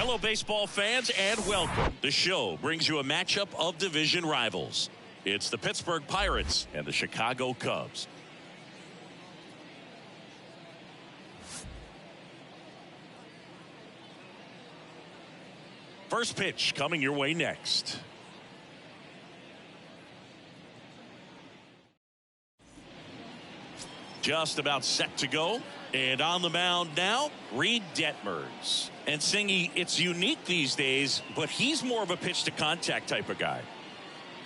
Hello, baseball fans, and welcome. The show brings you a matchup of division rivals. It's the Pittsburgh Pirates and the Chicago Cubs. First pitch coming your way next. Just about set to go. And on the mound now, Reed Detmers. And Singy, it's unique these days, but he's more of a pitch to contact type of guy.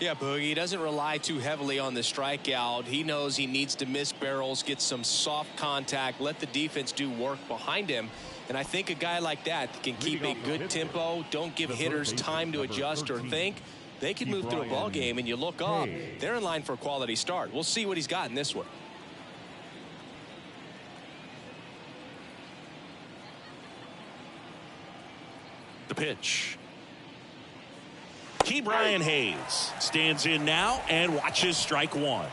Yeah, Boogie, he doesn't rely too heavily on the strikeout. He knows he needs to miss barrels, get some soft contact, let the defense do work behind him. And I think a guy like that can keep a good tempo, don't give hitters time to adjust or think. They can move through a ball game, and you look up, they're in line for a quality start. We'll see what he's got in this one. The pitch. Brian Hayes stands in now and watches strike one.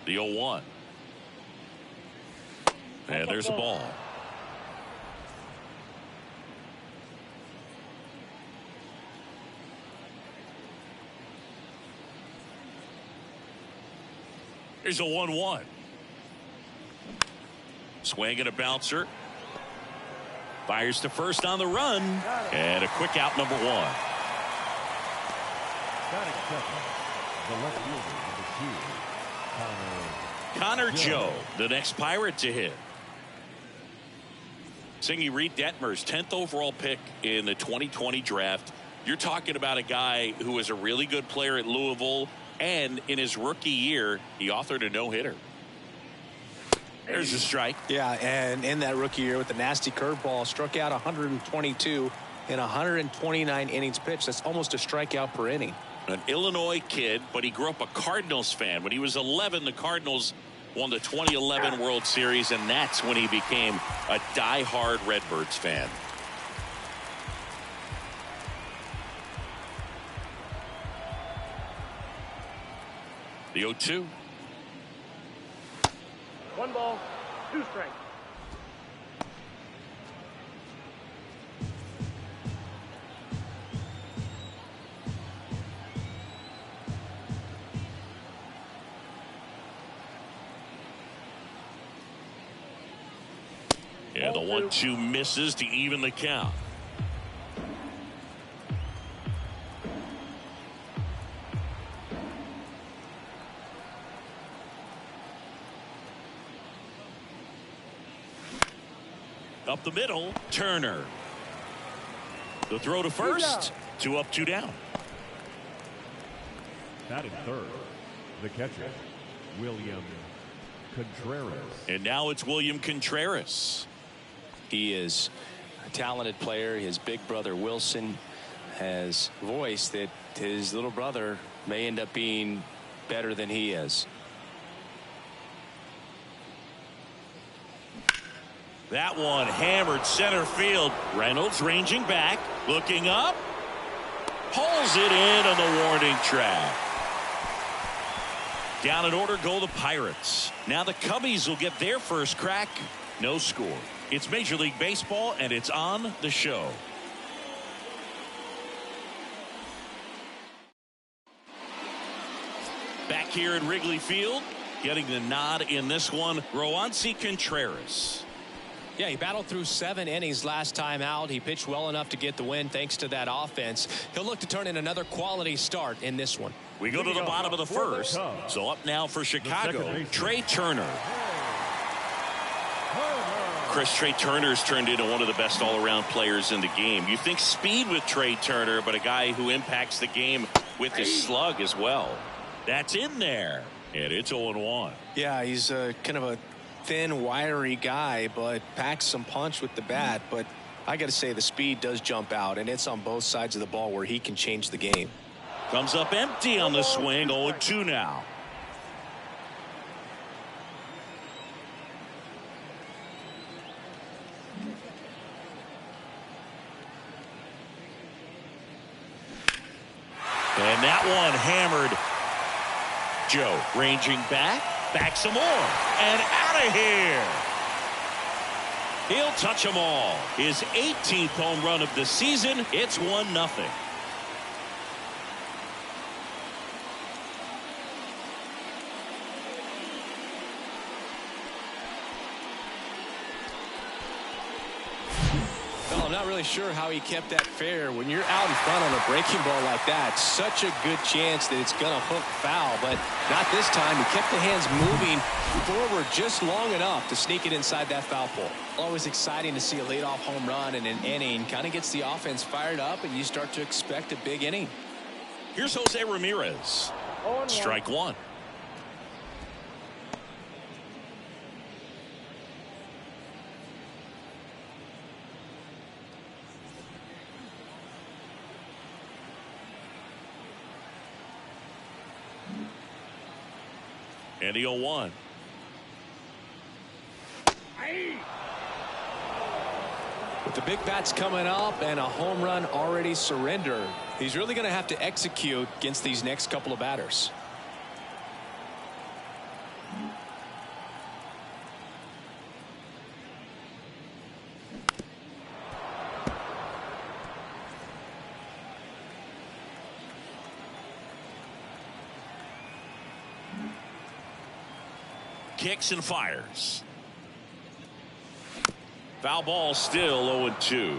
The 0-1. And there's a ball. Here's a 1-1. Swing and a bouncer. Fires to first on the run. And a quick out, number one. Connor Joe, the next Pirate to hit. Singy, Reed Detmers, 10th overall pick in the 2020 draft. You're talking about a guy who was a really good player at Louisville. And in his rookie year, he authored a no-hitter. There's a strike. Yeah, and in that rookie year with the nasty curveball, struck out 122 in 129 innings pitched. That's almost a strikeout per inning. An Illinois kid, but he grew up a Cardinals fan. When he was 11, the Cardinals won the 2011 World Series, and that's when he became a die-hard Redbirds fan. The 0-2. 1 ball, 2 strikes. Yeah, the 1-2 misses to even the count. Up the middle, Turner. The throw to first. 2 up, 2 down. Batting third, the catcher, William Contreras. And now it's William Contreras. He is a talented player. His big brother Wilson has voiced that his little brother may end up being better than he is. That one hammered center field. Reynolds ranging back, looking up, pulls it in on the warning track. Down in order go the Pirates. Now the Cubbies will get their first crack. No score. It's Major League Baseball, and it's on the show. Back here at Wrigley Field, getting the nod in this one, Roansy Contreras. Yeah, he battled through 7 innings last time out. He pitched well enough to get the win thanks to that offense. He'll look to turn in another quality start in this one. We go to the bottom of the first. So up now for Chicago, Trey Turner. Trey Turner's turned into one of the best all-around players in the game. You think speed with Trey Turner, but a guy who impacts the game with his slug as well. That's in there. And it's 0-1. Yeah, he's kind of a thin, wiry guy, but packs some punch with the bat. But I got to say, the speed does jump out, and it's on both sides of the ball where he can change the game. Comes up empty on the swing. 0-2 now. And that one hammered. Joe ranging back some more, and out of here. He'll touch them all. His 18th home run of the season. It's 1-0. Well, I'm not really sure how he kept that fair. When you're out in front on a breaking ball like that, such a good chance that it's going to hook foul, but not this time. He kept the hands moving forward just long enough to sneak it inside that foul pole. Always exciting to see a leadoff home run in an inning. Kind of gets the offense fired up, and you start to expect a big inning. Here's Jose Ramirez. Strike one. And the 0-1. With the big bats coming up and a home run already surrendered, he's really going to have to execute against these next couple of batters. Kicks and fires. Foul ball, still 0-2.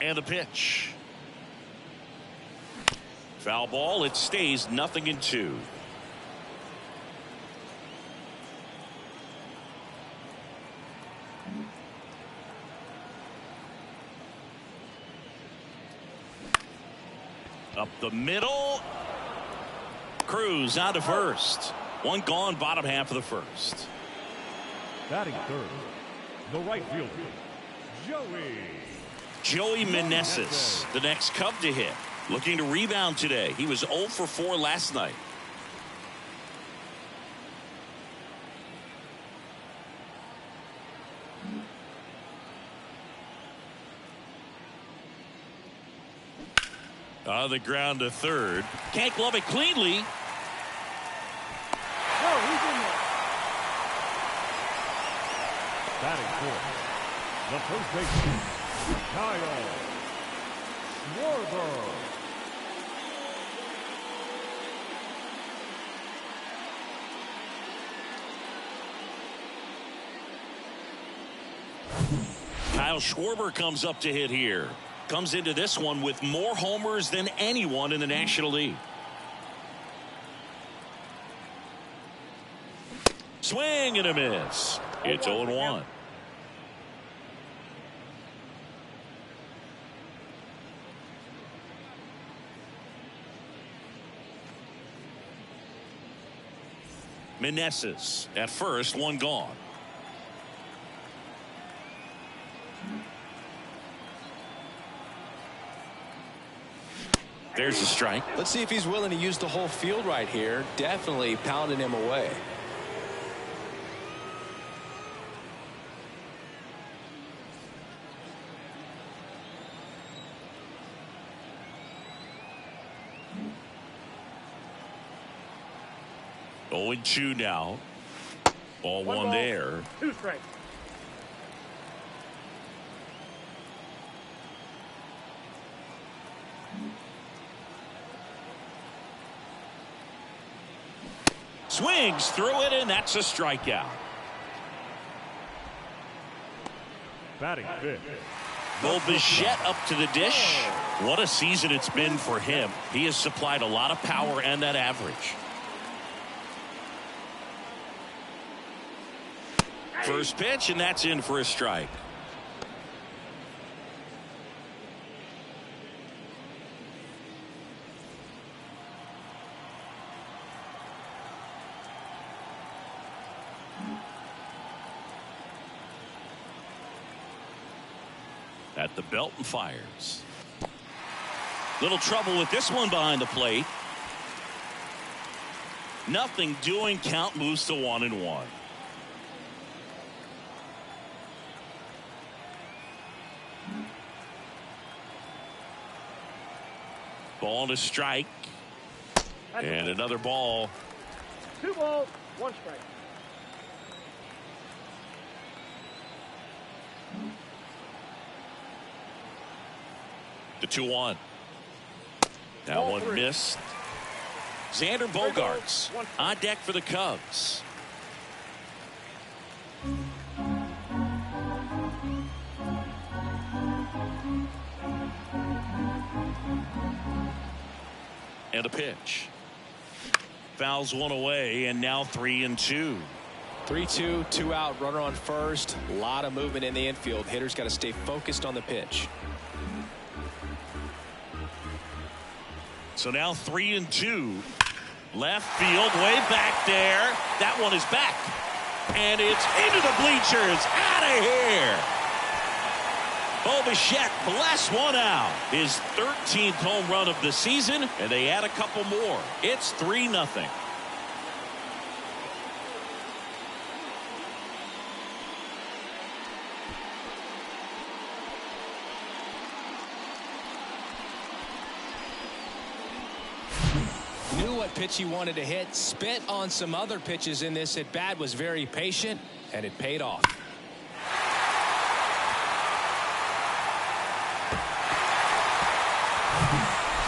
And the pitch. Foul ball. It stays 0-2. Up the middle. Cruz out to first. One gone, bottom half of the first. Batting third, the right fielder, Joey Meneses, the next Cub to hit. Looking to rebound today. He was 0 for 4 last night. On the ground to third. Can't glove it cleanly. batting fourth, the first baseman, Kyle Schwarber. Kyle Schwarber comes up to hit here. Comes into this one with more homers than anyone in the National League. Swing and a miss. It's 0-1. Meneses at first, one gone. There's a strike. Let's see if he's willing to use the whole field right here. Definitely pounding him away. Oh, 0-2 now. Ball one there. 2 strikes. Swings through it, and that's a strikeout. Batting fifth, Bo Bichette up to the dish. What a season it's been for him. He has supplied a lot of power and that average. First pitch, and that's in for a strike. At the belt and fires. Little trouble with this one behind the plate. Nothing doing. Count moves to 1-1. Ball and a strike. And another ball. 2 balls, 1 strike. The 2-1. That one missed. Xander Bogaerts on deck for the Cubs. And a pitch. Fouls one away, and now 3-2. 3-2, 2 out, runner on first. A lot of movement in the infield. Hitters got to stay focused on the pitch. So now 3-2. Left field, way back there. That one is back. And it's into the bleachers. Out of here. Bo Bichette blasts one out. His 13th home run of the season, and they add a couple more. It's 3-0. Knew what pitch he wanted to hit. Spent on some other pitches in this at bat. Was very patient, and it paid off.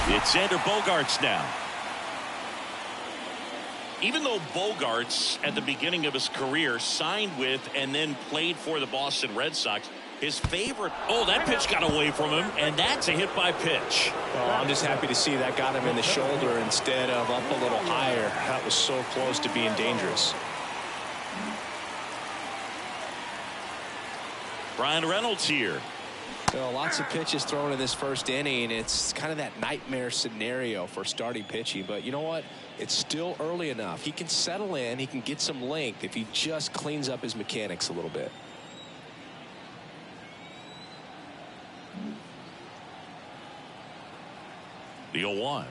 It's Xander Bogaerts now. Even though Bogaerts at the beginning of his career signed with and then played for the Boston Red Sox, his favorite. Oh, that pitch got away from him, and that's a hit by pitch. Oh, I'm just happy to see that got him in the shoulder instead of up a little higher. That was so close to being dangerous. Brian Reynolds here. So lots of pitches thrown in this first inning. It's kind of that nightmare scenario for starting pitching. But you know what? It's still early enough. He can settle in. He can get some length if he just cleans up his mechanics a little bit. The 0-1.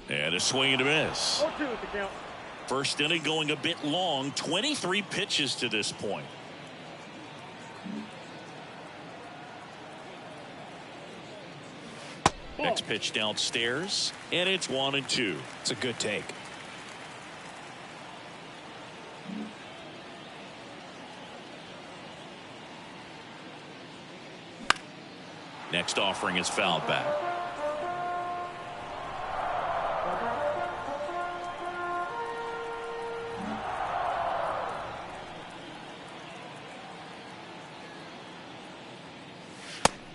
And a swing and a miss. 0-2 is the count. First inning going a bit long. 23 pitches to this point. Next pitch downstairs, and it's 1-2. It's a good take. Next offering is fouled back.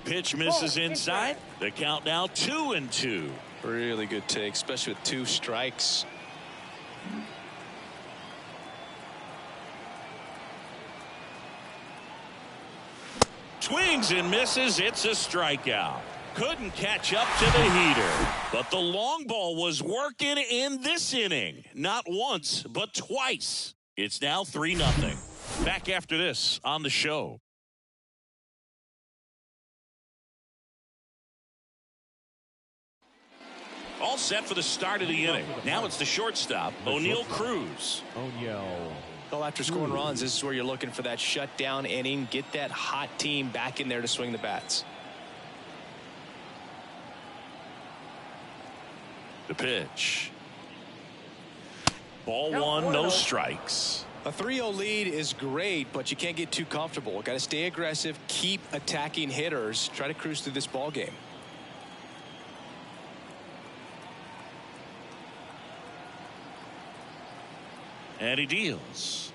Pitch misses inside. The count now 2-2. Really good take, especially with 2 strikes. Swings and misses. It's a strikeout. Couldn't catch up to the heater. But the long ball was working in this inning. Not once, but twice. It's now 3-0. Back after this on the show. All set for the start of the inning. Now it's the shortstop, O'Neal Cruz. Well, after scoring runs, this is where you're looking for that shutdown inning. Get that hot team back in there to swing the bats. The pitch. Ball 1, no strikes. A 3-0 lead is great, but you can't get too comfortable. Got to stay aggressive, keep attacking hitters, try to cruise through this ball game. And he deals.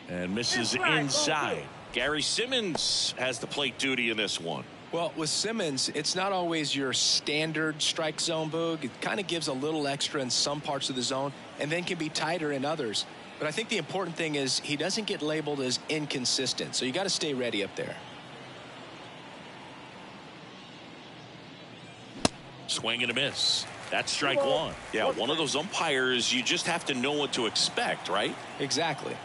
And misses inside. Gary Simmons has the plate duty in this one. Well, with Simmons, it's not always your standard strike zone, Boog. It kind of gives a little extra in some parts of the zone and then can be tighter in others. But I think the important thing is he doesn't get labeled as inconsistent. So you got to stay ready up there. Swing and a miss. That's strike 1. Yeah, one of those umpires, you just have to know what to expect, right? Exactly.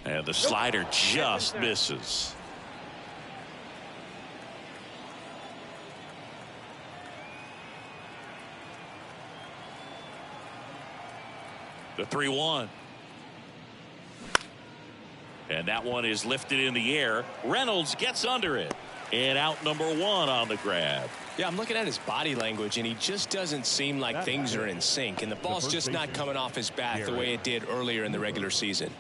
And the slider just misses. The 3-1. And that one is lifted in the air. Reynolds gets under it. And out number 1 on the grab. Yeah, I'm looking at his body language, and he just doesn't seem like things are in sync. And the ball's just not coming off his bat the way it did earlier in the regular season.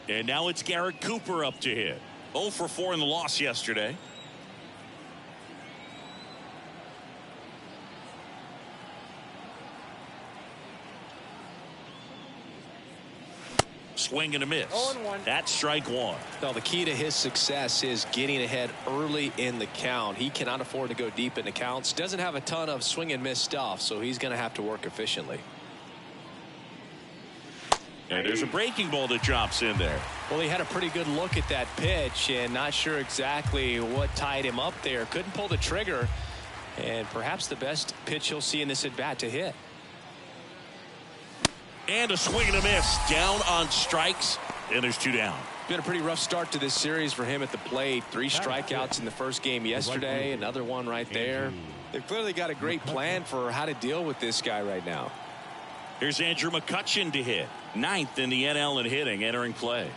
And now it's Garrett Cooper up to hit. 0 for 4 in the loss yesterday. Swing and a miss. 0-1. That's strike 1. Well, the key to his success is getting ahead early in the count. He cannot afford to go deep in the counts. Doesn't have a ton of swing and miss stuff, so he's going to have to work efficiently. And there's a breaking ball that drops in there. Well, he had a pretty good look at that pitch and not sure exactly what tied him up there. Couldn't pull the trigger, and perhaps the best pitch he'll see in this at bat to hit. And a swing and a miss. Down on strikes, and there's 2 down. Been a pretty rough start to this series for him at the plate. 3 strikeouts in the first game yesterday, another one right there. They've clearly got a great plan for how to deal with this guy right now. Here's Andrew McCutchen to hit. 9th in the NL in hitting, entering play.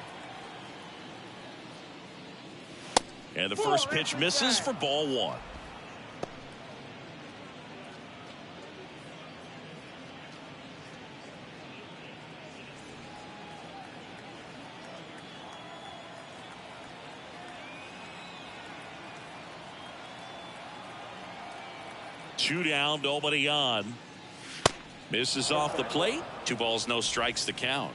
And the first pitch misses for ball 1. Two down, nobody on. Misses off the plate. 2 balls, no strikes to count.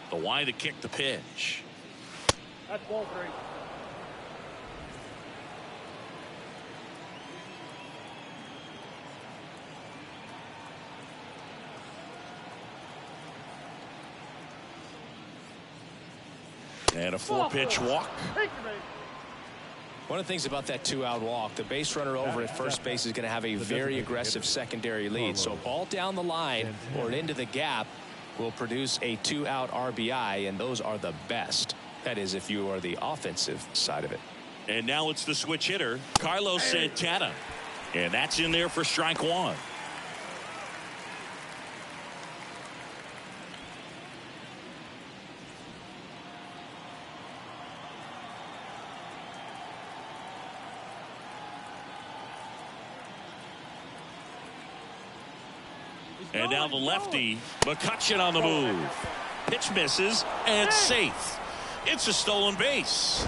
The wide to kick the pitch. That's ball 3. And a 4-pitch walk. One of the things about that 2-out walk, the base runner over at first base is going to have a very aggressive secondary lead. So a ball down the line or into the gap will produce a 2-out RBI, and those are the best. That is, if you are the offensive side of it. And now it's the switch hitter, Carlos Santana. And that's in there for strike 1. And now the lefty, McCutchen on the move. Pitch misses and safe. It's a stolen base.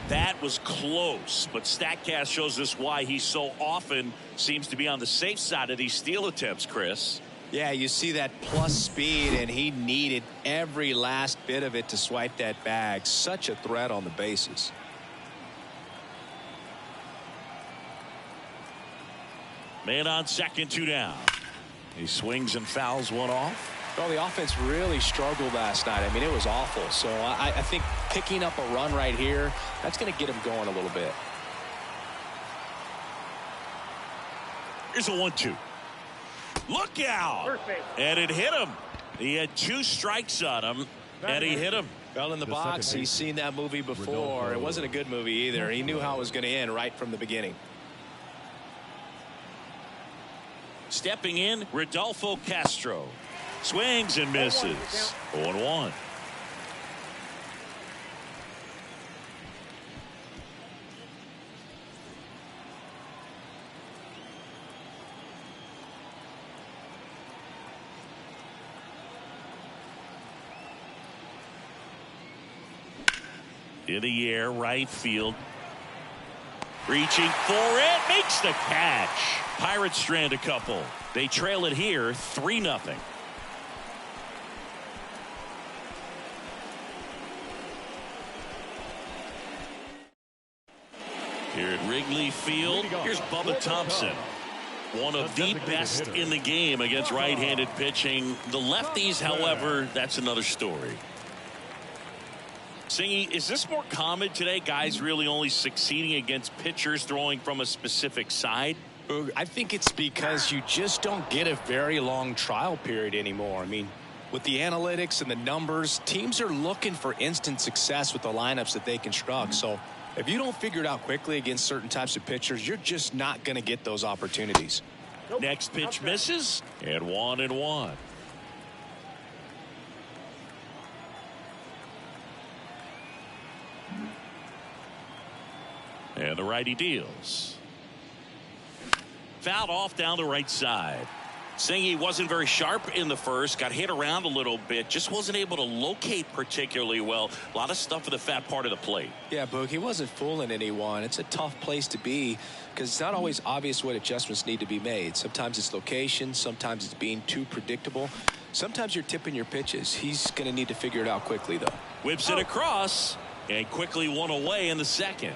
That was close, but StatCast shows us why he so often seems to be on the safe side of these steal attempts, Chris. Yeah, you see that plus speed, and he needed every last bit of it to swipe that bag. Such a threat on the bases. Man on second, 2 down. He swings and fouls one off. Well, the offense really struggled last night. I mean, it was awful. So I think picking up a run right here, that's going to get him going a little bit. Here's a 1-2. Look out! And it hit him. He had 2 strikes on him, and he hit him. Well, in the box, he's seen that movie before. It wasn't a good movie either. He knew how it was going to end right from the beginning. Stepping in, Rodolfo Castro. Swings and misses. 0-1. In the air, right field. Reaching for it, makes the catch. Pirates strand a couple. They trail it here 3-0. Here at Wrigley Field, here's Bubba Thompson. One of the best in the game against right-handed pitching. The lefties, however, that's another story. Singy, is this more common today? Guys really only succeeding against pitchers throwing from a specific side? I think it's because you just don't get a very long trial period anymore. I mean, with the analytics and the numbers, teams are looking for instant success with the lineups that they construct. So If you don't figure it out quickly against certain types of pitchers, you're just not going to get those opportunities. Next pitch misses, and 1-1. And the righty deals. Fouled off down the right side. Saying he wasn't very sharp in the first, got hit around a little bit, just wasn't able to locate particularly well. A lot of stuff for the fat part of the plate. Yeah, Boog, he wasn't fooling anyone. It's a tough place to be because it's not always obvious what adjustments need to be made. Sometimes it's location, sometimes it's being too predictable. Sometimes you're tipping your pitches. He's going to need to figure it out quickly, though. Whips it across and quickly one away in the second.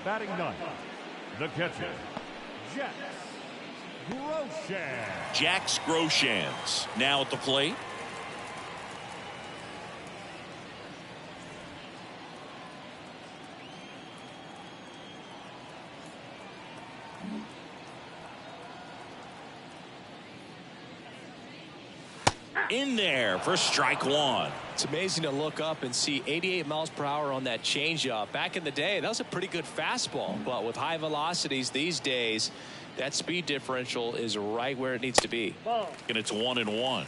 Batting ninth, the catcher, Jax Groshans now at the plate. In there for strike one. It's amazing to look up and see 88 miles per hour on that changeup. Back in the day, that was a pretty good fastball, but with high velocities these days, that speed differential is right where it needs to be. And it's 1-1.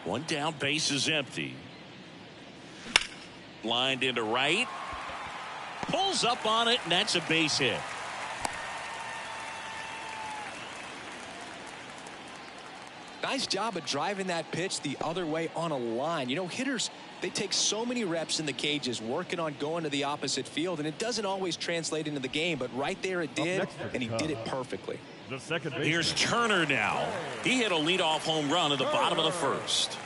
One down, base is empty. Lined into right. Pulls up on it, and that's a base hit. Nice job of driving that pitch the other way on a line. You know, hitters, they take so many reps in the cages working on going to the opposite field, and it doesn't always translate into the game, but right there it did, and he did it perfectly. The second baseman. Here's Turner now. He hit a leadoff home run at the bottom of the first.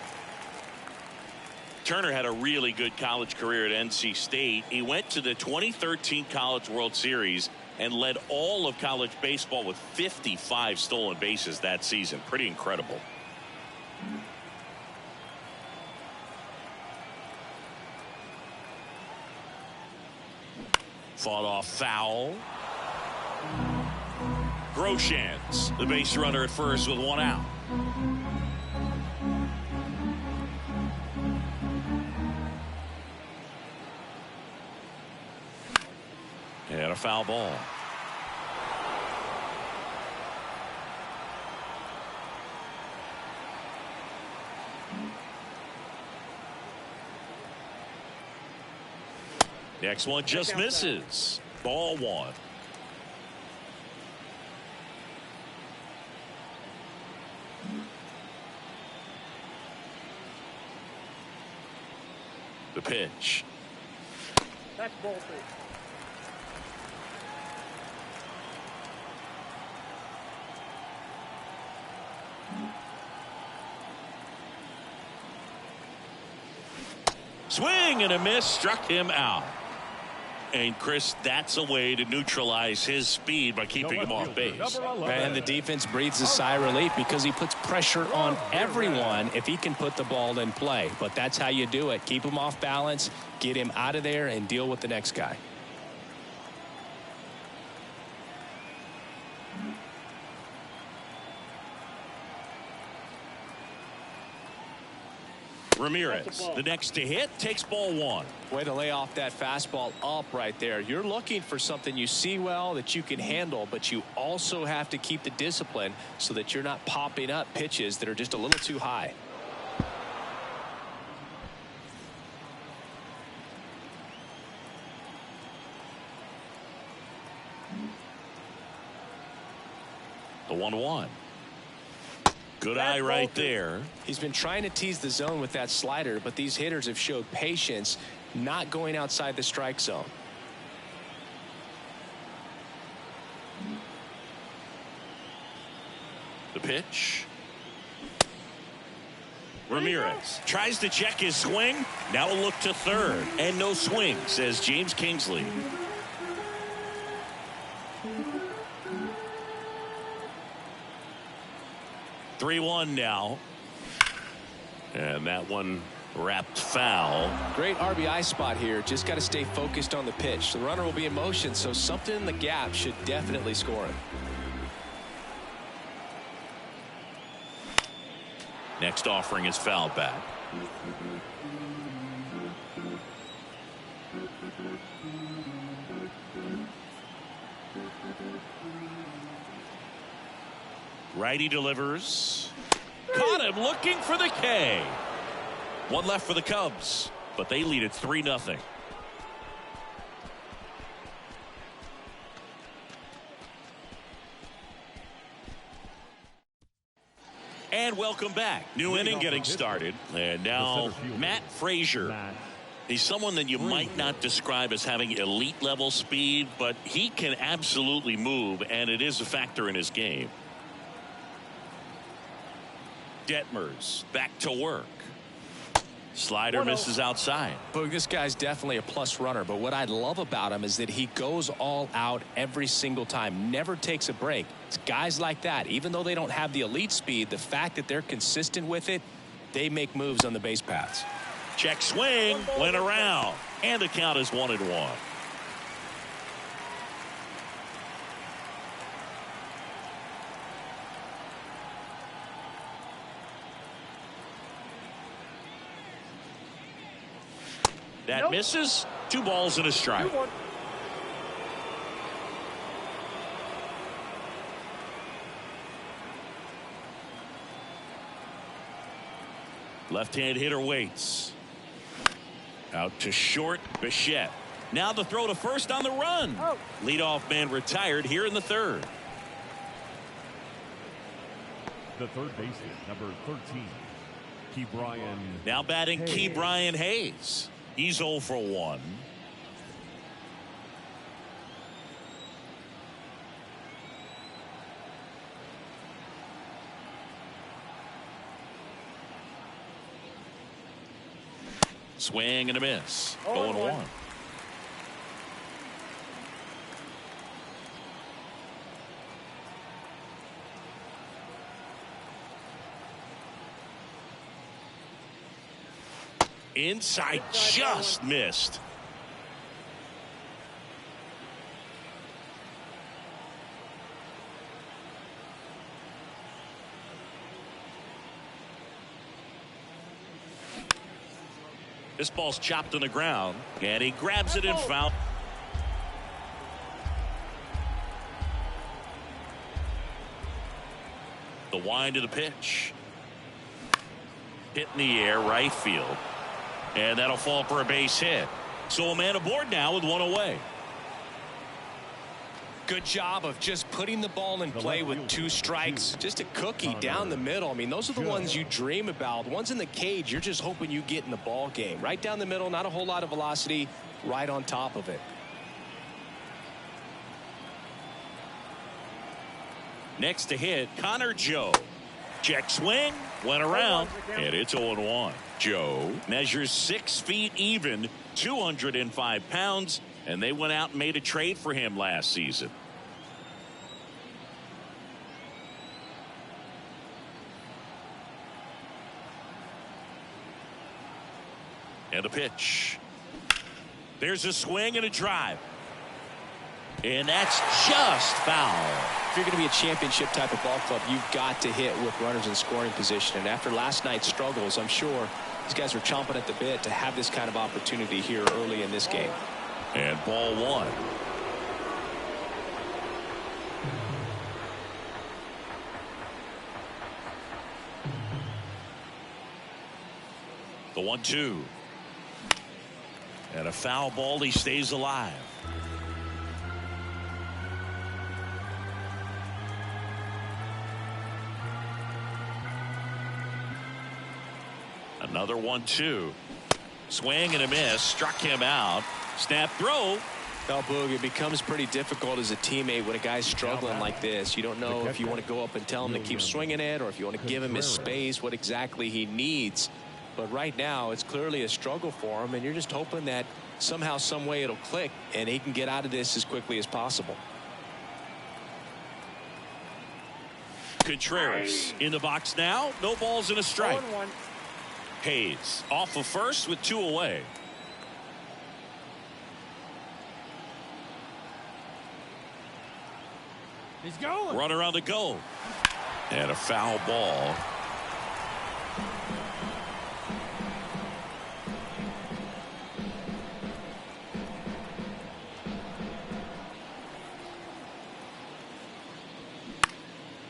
Turner had a really good college career at NC State. He went to the 2013 College World Series and led all of college baseball with 55 stolen bases that season. Pretty incredible. Fought off foul. Groshans, the base runner at first with one out. And a foul ball. Next one just misses. Ball one. The pitch. That's ball three. Swing and a miss, struck him out. And Chris, that's a way to neutralize his speed by keeping him off base. And the defense breathes a sigh of relief because he puts pressure on everyone if he can put the ball in play. But that's how you do it. Keep him off balance, get him out of there, and deal with the next guy. Ramirez, the next to hit, takes ball one. Way to lay off that fastball up right there. You're looking for something you see well that you can handle, but you also have to keep the discipline so that you're not popping up pitches that are just a little too high. The 1-1. Good eye right there. He's been trying to tease the zone with that slider, but these hitters have showed patience, not going outside the strike zone. The pitch. Ramirez tries to check his swing. Now a look to third. And no swing, says James Kingsley. (3-1) now. And that one wrapped foul. Great RBI spot here. Just got to stay focused on the pitch. The runner will be in motion, so something in the gap should definitely score him. Next offering is fouled back. Righty delivers. Caught him looking for the K. One left for the Cubs, but they lead it 3-0. And welcome back. New inning getting started. And now Matt Frazier. He's someone that you might not describe as having elite level speed, but he can absolutely move, and it is a factor in his game. Detmers back to work. Slider misses outside. Boog, this guy's definitely a plus runner, but what I love about him is that he goes all out every single time, never takes a break. It's guys like that, even though they don't have the elite speed, the fact that they're consistent with it, they make moves on the base paths. Check swing, went around, and the count is 1-1. That misses. 2 balls and a strike. Left-hand hitter waits. Out to short, Bichette. Now the throw to first on the run. Leadoff man retired here in the third. The third baseman, number 13, Key Brian. Now batting Hayes. Key Brian Hayes. He's 0 for 1. Swing and a miss. 0-1. Inside, just missed. This ball's chopped on the ground, and he grabs it in foul. The wind of the pitch. Hit in the air, right field. And that'll fall for a base hit. So a man aboard now with 1 away. Good job of just putting the ball in play with 2 strikes. Just a cookie down the middle. I mean, those are the ones you dream about. The ones in the cage, you're just hoping you get in the ball game. Right down the middle, not a whole lot of velocity, right on top of it. Next to hit, Connor Joe. Check swing, went around, and it's 0-1. Joe measures 6 feet even, 205 pounds, and they went out and made a trade for him last season. And a pitch. There's a swing and a drive. And that's just foul. If you're going to be a championship type of ball club, you've got to hit with runners in scoring position. And after last night's struggles, I'm sure these guys are chomping at the bit to have this kind of opportunity here early in this game. And ball 1. The 1-2. And a foul ball. He stays alive. Another 1-2. Swing and a miss. Struck him out. Snap throw. Well, Boog, it becomes pretty difficult as a teammate when a guy's struggling like this. You don't know if you want to go up and tell him to keep swinging it or if you want to give him his space, what exactly he needs. But right now, it's clearly a struggle for him, and you're just hoping that somehow, some way it'll click and he can get out of this as quickly as possible. Contreras in the box now. No balls and a strike. Hayes off of first with 2 away. He's going. Runner on the go. And a foul ball.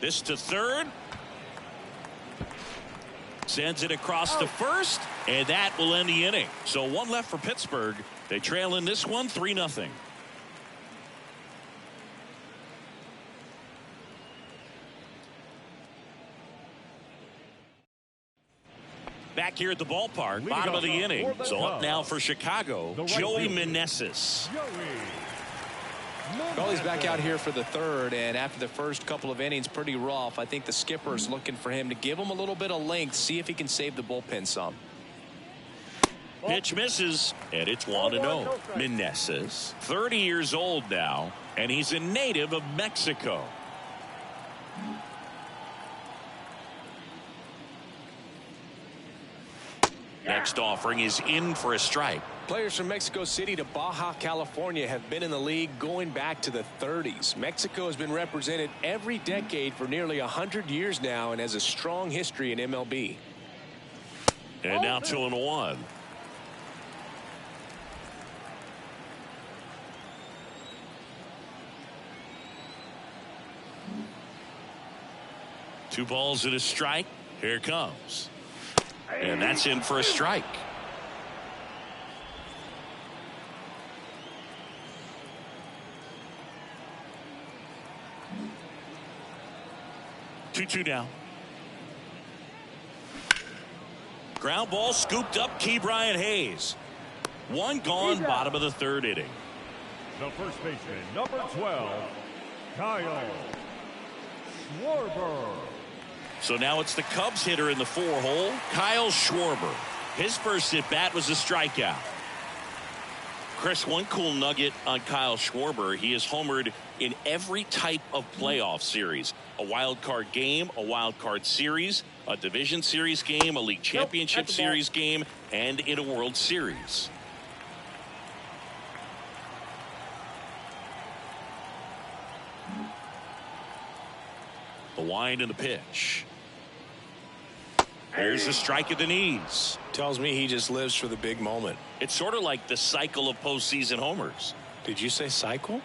This to third. Sends it across to first, and that will end the inning. So one left for Pittsburgh. They trail in this one 3-0. Back here at the ballpark, bottom of the inning. So up now for Chicago, Joey Meneses. Well, he's back out here for the third, and after the first couple of innings, pretty rough. I think the skipper's looking for him to give him a little bit of length, see if he can save the bullpen some. Pitch misses, and it's 1-0. Meneses, 30 years old now, and he's a native of Mexico. Next offering is in for a strike. Players from Mexico City to Baja California have been in the league going back to the 30s. Mexico has been represented every decade for nearly 100 years now and has a strong history in MLB. And now 2-1. Two balls and a strike. Here it comes. And that's in for a strike. Two down. Ground ball scooped up. Ke'Bryan Hayes. One gone. Bottom of the third inning. The first baseman, number 12, Kyle Schwarber. So now it's the Cubs hitter in the 4-hole, Kyle Schwarber. His first at bat was a strikeout. Chris, one cool nugget on Kyle Schwarber: he has homered in every type of playoff series. A wild card game, a wild card series, a division series game, a league championship series game, and in a World Series. The wind and the pitch. There's a strike at the knees. Tells me he just lives for the big moment. It's sort of like the cycle of postseason homers. Did you say cycle?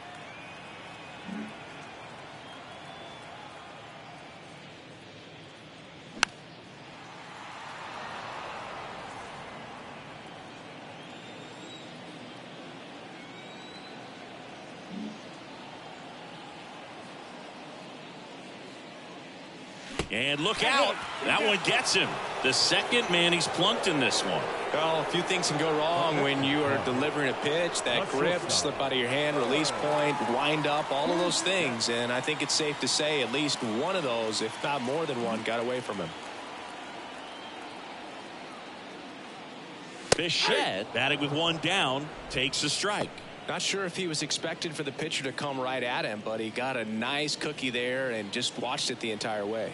And look out. That one gets him. The second man he's plunked in this one. Well, a few things can go wrong when you are delivering a pitch. That grip, slip out of your hand, release point, wind up, all of those things. And I think it's safe to say at least one of those, if not more than one, got away from him. Bichette, batting with one down, takes a strike. Not sure if he was expected for the pitcher to come right at him, but he got a nice cookie there and just watched it the entire way.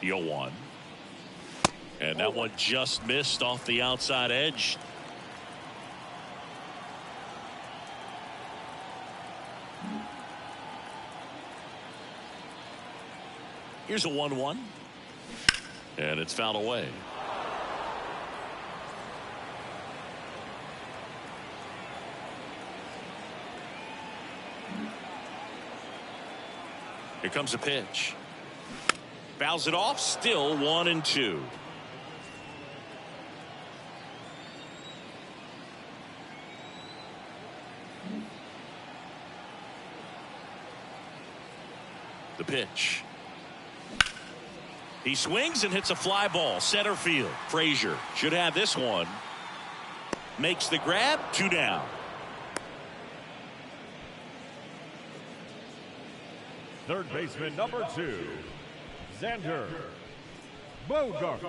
The 0-1. And that one just missed off the outside edge. Here's a 1-1. And it's fouled away. Here comes a pitch. Fouls it off. Still 1-2. The pitch. He swings and hits a fly ball center field. Frazier should have this one. Makes the grab. 2 down. Third baseman, number 2, Xander Bogaerts.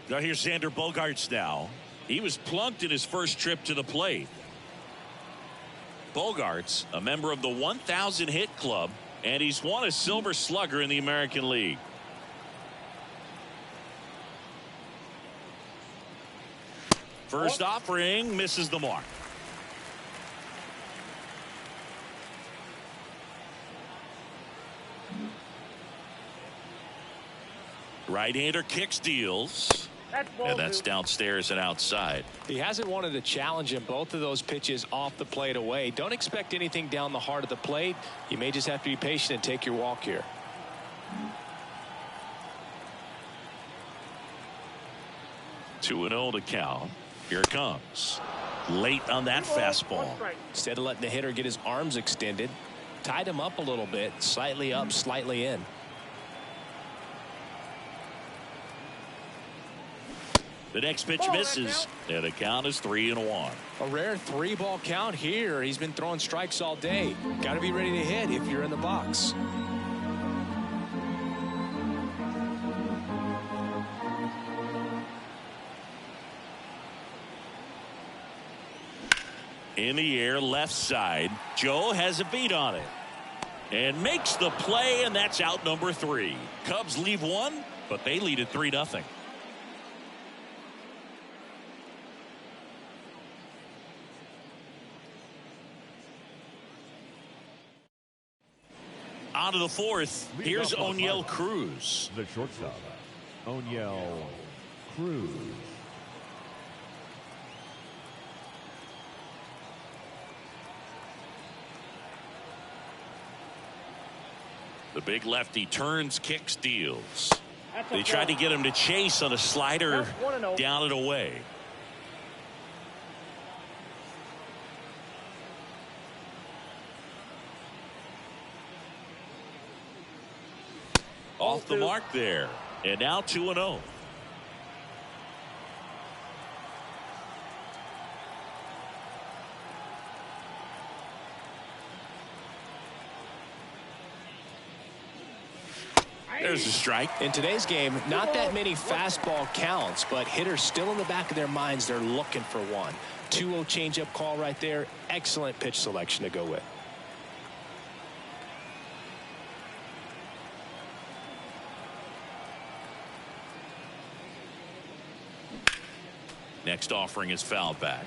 Now here's Xander Bogaerts now. He was plunked in his first trip to the plate. Bogaerts, a member of the 1,000 hit club, and he's won a Silver Slugger in the American League. First offering misses the mark. Right-hander kicks, deals. And that's downstairs and outside. He hasn't wanted to challenge him. Both of those pitches off the plate away. Don't expect anything down the heart of the plate. You may just have to be patient and take your walk here. Two and 0 to count. Here it comes. Late on that fastball. Instead of letting the hitter get his arms extended, tied him up a little bit, slightly up, slightly in. The next pitch misses, and the count is 3-1. A rare 3-ball count here. He's been throwing strikes all day. Got to be ready to hit if you're in the box. In the air, left side. Joe has a beat on it and makes the play, and that's out number 3. Cubs leave one, but they lead at 3-0. On to the 4th. Here's O'Neill Cruz. The shortstop, O'Neill Cruz. The big lefty turns, kicks, deals. They tried to get him to chase on a slider down and away. Off the mark there. And now 2-0. There's a strike. In today's game, not that many fastball counts, but hitters still in the back of their minds, they're looking for one. 2-0 changeup call right there. Excellent pitch selection to go with. Next offering is fouled back.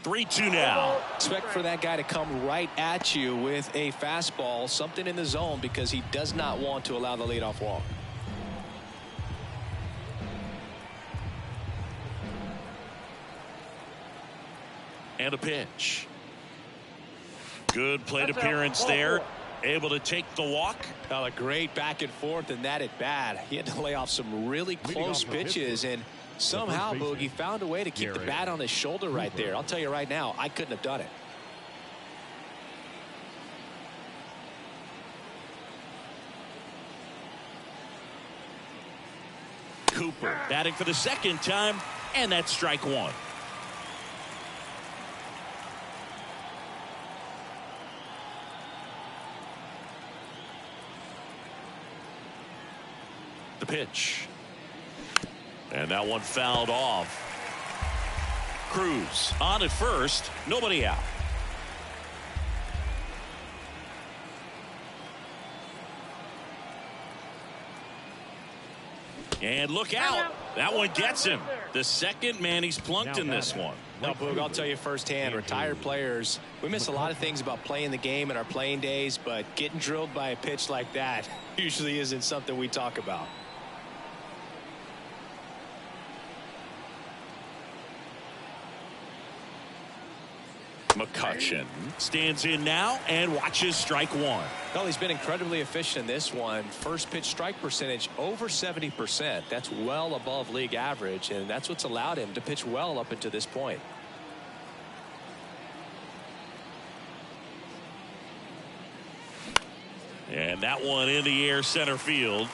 Three-two now. Expect for that guy to come right at you with a fastball, something in the zone, because he does not want to allow the leadoff walk. And a pitch. Good plate appearance there. Able to take the walk. A great back and forth, and that at bat. He had to lay off some really close pitches, and somehow Boogie found a way to keep the bat on his shoulder right there. I'll tell you right now, I couldn't have done it. Cooper batting for the second time, and that's strike one. The pitch. And that one fouled off. Cruz on at first, nobody out. And look out. That one gets him. The second man he's plunked in this one. Now, Boog, I'll tell you firsthand, retired players, we miss a lot of things about playing the game in our playing days, but getting drilled by a pitch like that usually isn't something we talk about. McCutchen stands in now and watches strike one. Well, he's been incredibly efficient in this one. First pitch strike percentage over 70%. That's well above league average, and that's what's allowed him to pitch well up until this point. And that one in the air, center field.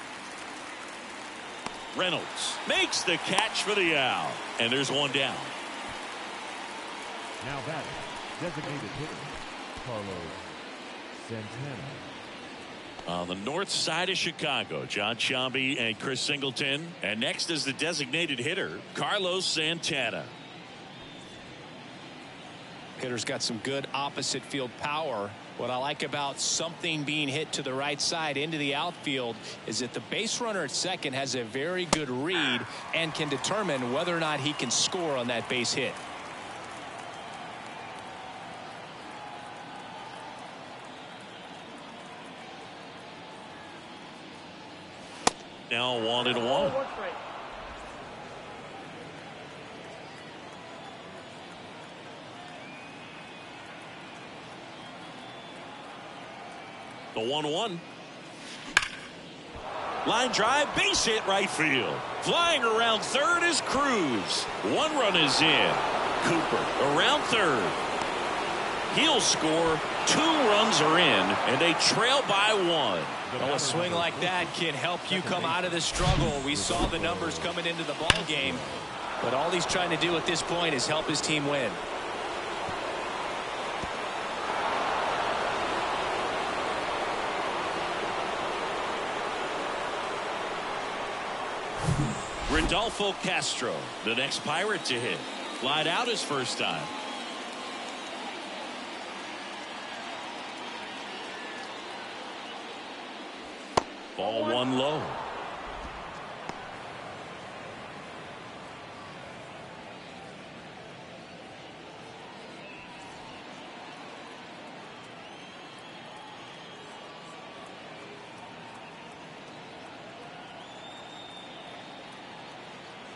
Reynolds makes the catch for the out, and there's one down. Now batting, designated hitter, Carlos Santana. On the north side of Chicago, John Sciambi and Chris Singleton. And next is the designated hitter, Carlos Santana. Hitter's got some good opposite field power. What I like about something being hit to the right side into the outfield is that the base runner at second has a very good read and can determine whether or not he can score on that base hit. Now 1-1. One strike. The 1-1. Line drive, base hit right field. Flying around third is Cruz. One run is in. Cooper around third. He'll score. 2 runs are in, and they trail by 1. Well, a swing like that can help you come out of the struggle. We saw the numbers coming into the ball game, but all he's trying to do at this point is help his team win. Rodolfo Castro, the next Pirate to hit. Flied out his first time. Ball 1 low.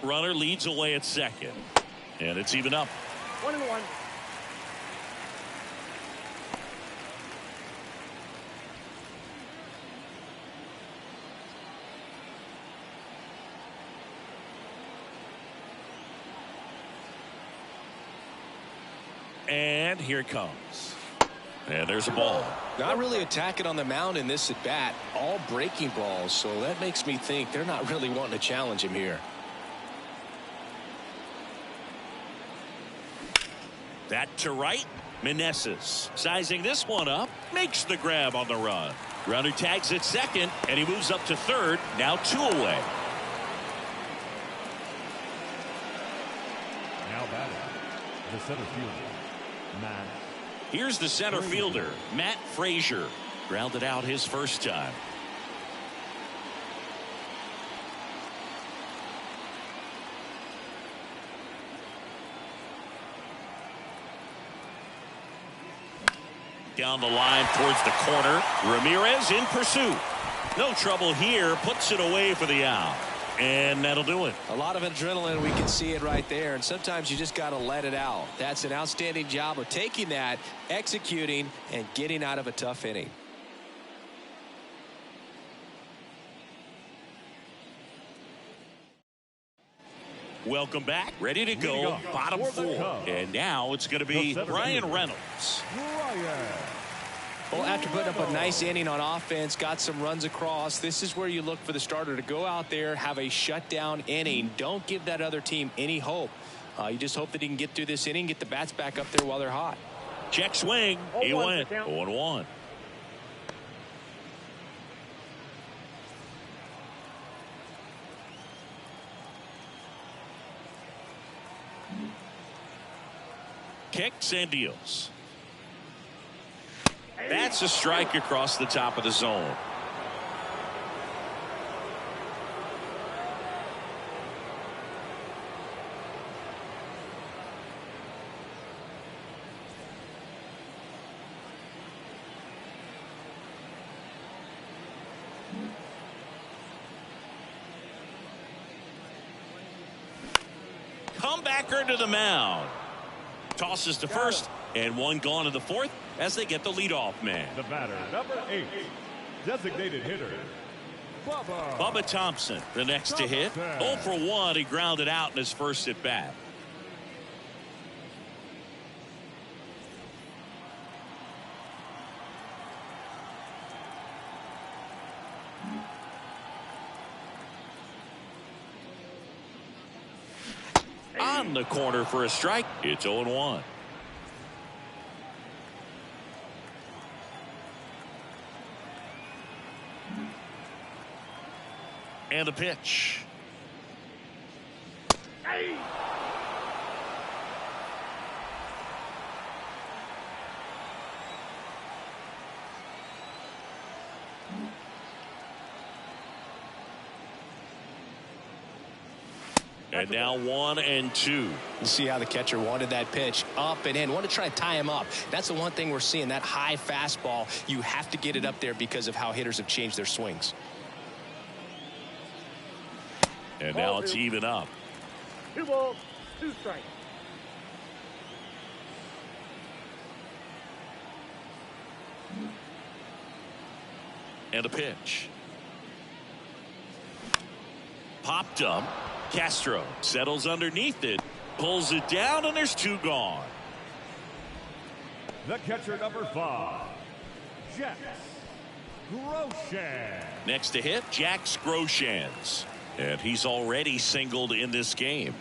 Runner leads away at second. And it's even up. 1-1. And here it comes. And there's a ball. Not really attacking on the mound in this at bat. All breaking balls. So that makes me think they're not really wanting to challenge him here. That to right. Meneses sizing this one up. Makes the grab on the run. Runner tags at second. And he moves up to third. Now 2 away. Now batting, the center fielder, Matt. Here's the center fielder, Matt Frazier. Grounded out his first time. Down the line towards the corner. Ramirez in pursuit. No trouble here. Puts it away for the out. And that'll do it. A lot of adrenaline. We can see it right there. And sometimes you just got to let it out. That's an outstanding job of taking that, executing, and getting out of a tough inning. Welcome back. Ready to go. Bottom 4. And now it's going to be Brian Reynolds. Well, after putting up a nice inning on offense, got some runs across, this is where you look for the starter to go out there, have a shutdown inning. Don't give that other team any hope. You just hope that he can get through this inning, get the bats back up there while they're hot. Check swing. He went 0-1. Kicks and deals. That's a strike across the top of the zone. Comebacker to the mound. Tosses to first, and 1 gone in the 4th as they get the leadoff man. The batter, number 8, designated hitter, Bubba Thompson, the next to hit. 0 for 1. He grounded out in his first at bat. On the corner for a strike. It's 0-1. And the pitch. And now 1-2. You see how the catcher wanted that pitch up and in. Want to try to tie him up. That's the one thing we're seeing, that high fastball. You have to get it up there because of how hitters have changed their swings. And now it's even up. 2 balls, 2 strikes. And a pitch. Popped up. Castro settles underneath it, pulls it down, and there's 2 gone. The catcher, number 5, Jax Grosjean. Next to hit, Jax Groshans. And he's already singled in this game.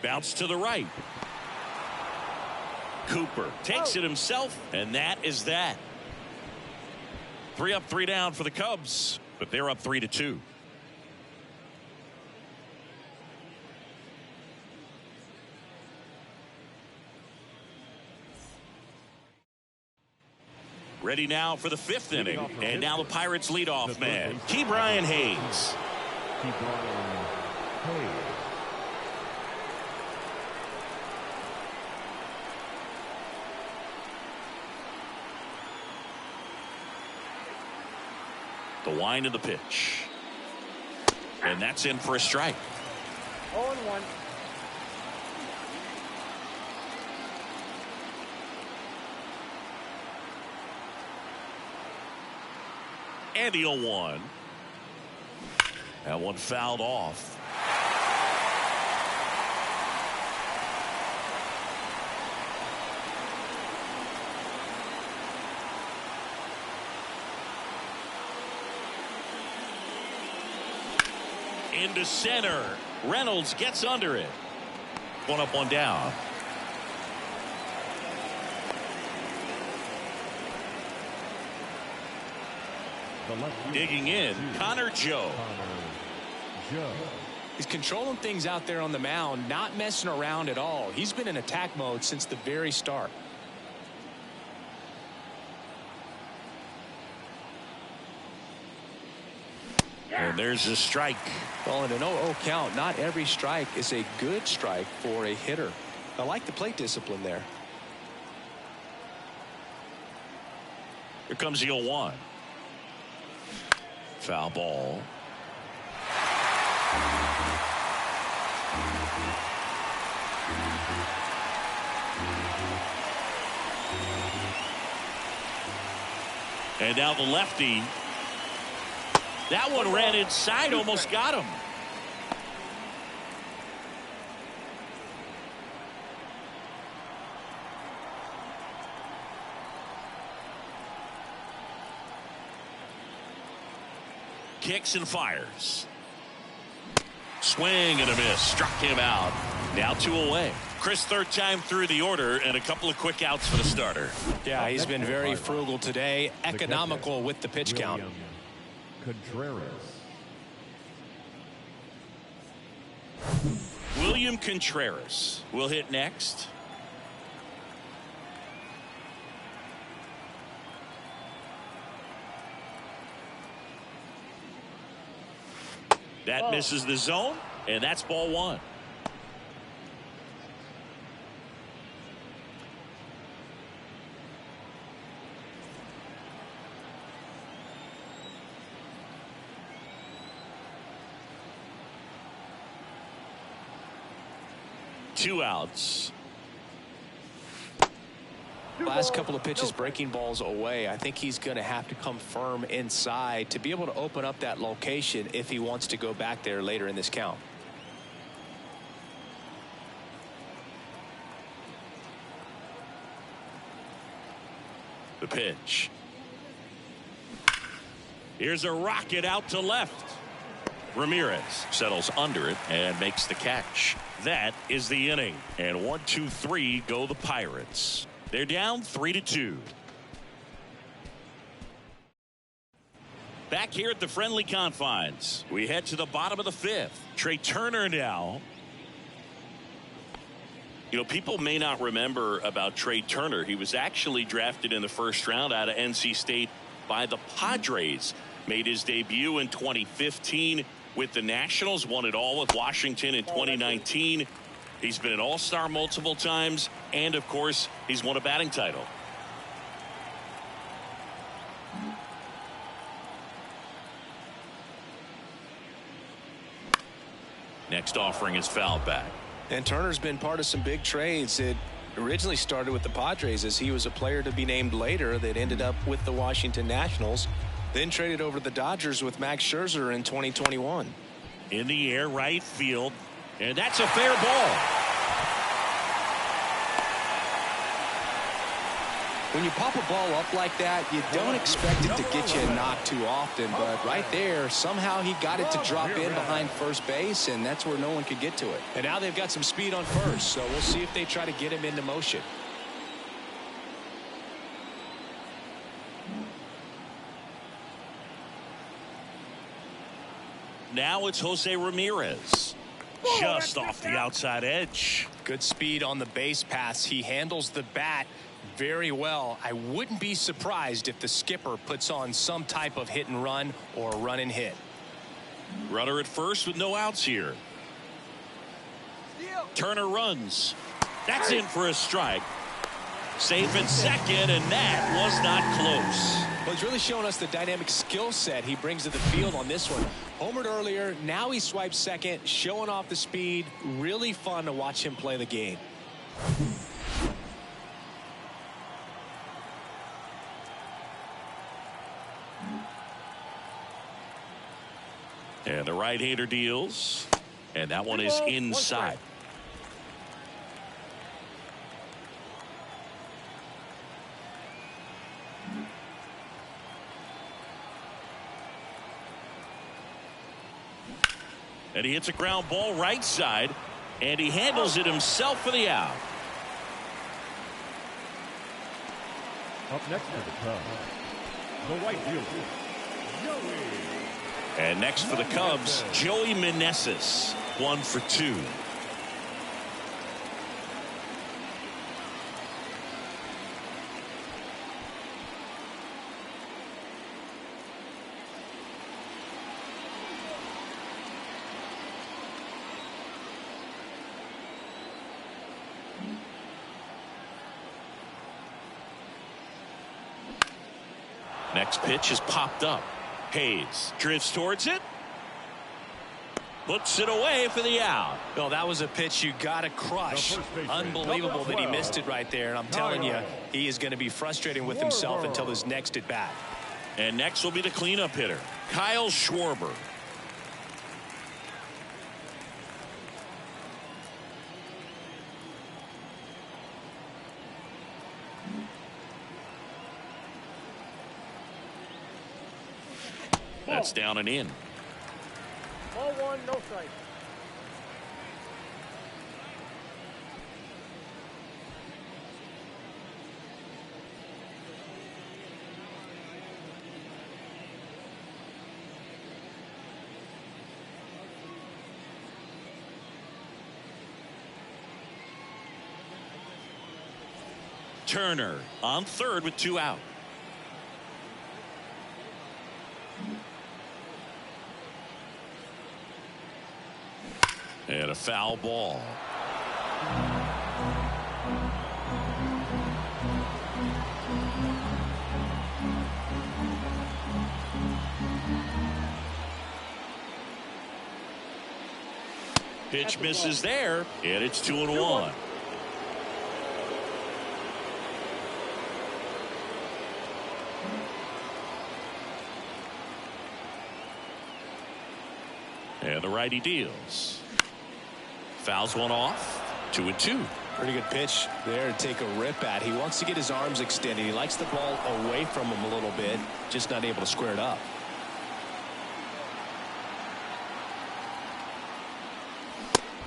Bounce to the right. Cooper takes it himself, and that is that. 3 up, 3 down for the Cubs, but they're up 3-2. Ready now for the 5th inning, and now the Pirates leadoff man, Ke'Bryan Hayes. Ke'Bryan Hayes. The wind of the pitch. And that's in for a strike. 0-1. And the 0-1. That one fouled off. Into center. Reynolds gets under it. 1 up, 1 down. Digging in, Connor Joe. He's controlling things out there on the mound, not messing around at all. He's been in attack mode since the very start. And there's a strike. Well, in an 0-0 count, not every strike is a good strike for a hitter. I like the plate discipline there. Here comes the 0-1. Foul ball. And now the lefty. That one ran inside, almost got him. Kicks and fires. Swing and a miss. Struck him out. Now 2 away. Chris, 3rd time through the order and a couple of quick outs for the starter. Yeah, he's been very frugal today. Economical with the pitch count. Contreras. William Contreras will hit next. That misses the zone, and that's ball 1. Two outs. Last couple of pitches breaking balls away. I think he's going to have to come firm inside to be able to open up that location if he wants to go back there later in this count. The pitch. Here's a rocket out to left. Ramirez settles under it and makes the catch. That is the inning. And 1-2-3 go the Pirates. They're down 3-2. Back here at the friendly confines, we head to the bottom of the fifth. Trey Turner now. You know, people may not remember about Trey Turner. He was actually drafted in the first round out of NC State by the Padres. Made his debut in 2015 with the Nationals. Won it all with Washington in 2019. He's been an all-star multiple times. And, of course, he's won a batting title. Next offering is fouled back. And Turner's been part of some big trades. It originally started with the Padres as he was a player to be named later that ended up with the Washington Nationals. Then traded over to the Dodgers with Max Scherzer in 2021. In the air, right field. And that's a fair ball. When you pop a ball up like that, you don't expect it to get you a knock too often. But right there, somehow he got it to drop in behind first base, and that's where no one could get to it. And now they've got some speed on first, so we'll see if they try to get him into motion. Now it's Jose Ramirez. Just off the outside edge. Good speed on the base pass. He handles the bat very well. I wouldn't be surprised if the skipper puts on some type of hit and run or run and hit. Runner at first with no outs here. Turner runs. That's in for a strike. Safe at second, and that was not close. Well, he's really showing us the dynamic skill set he brings to the field on this one. Homered earlier, now he swipes second, showing off the speed. Really fun to watch him play the game. And the right-hander deals. And that one is inside. And he hits a ground ball right side. And he handles it himself for the out. Up next for the Cubs, the right fielder, Joey. And next for the Cubs, Joey Meneses, 1 for 2. Next pitch is popped up. Hayes drifts towards it. Puts it away for the out. Well, that was a pitch you got to crush. Unbelievable that he missed it right there. And I'm telling you, he is going to be frustrated with himself until his next at bat. And next will be the cleanup hitter, Kyle Schwarber. That's down and in. Ball one, no strike. Turner on third with 2 out. And a foul ball. Pitch misses there, and it's 2-1. And the righty deals. Fouls one off. 2-2. Pretty good pitch there to take a rip at. He wants to get his arms extended. He likes the ball away from him a little bit, just not able to square it up.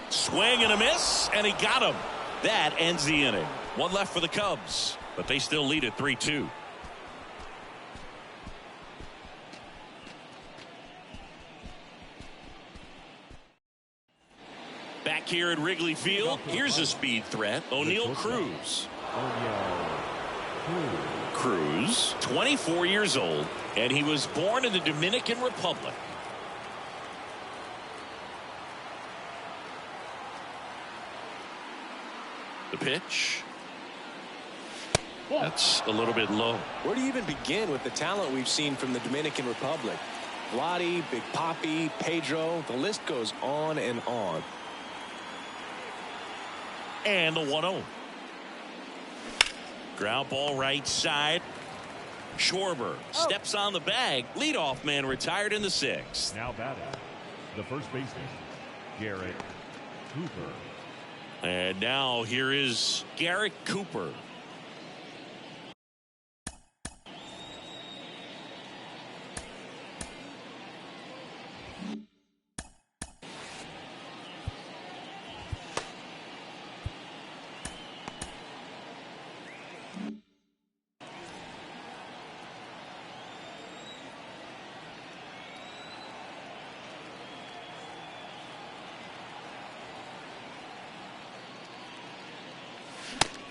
Swing and a miss, and he got him. That ends the inning. One left for the Cubs, but they still lead at 3-2. Back here at Wrigley Field, here's a speed threat. O'Neal Cruz. Cruz, 24 years old, and he was born in the Dominican Republic. The pitch. That's a little bit low. Where do you even begin with the talent we've seen from the Dominican Republic? Vladdy, Big Papi, Pedro, the list goes on and on. And the 1-0. Ground ball right side. Schwarber steps on the bag. Leadoff man retired in the 6th. Now batting, the first baseman, Garrett Cooper. And now here is Garrett Cooper.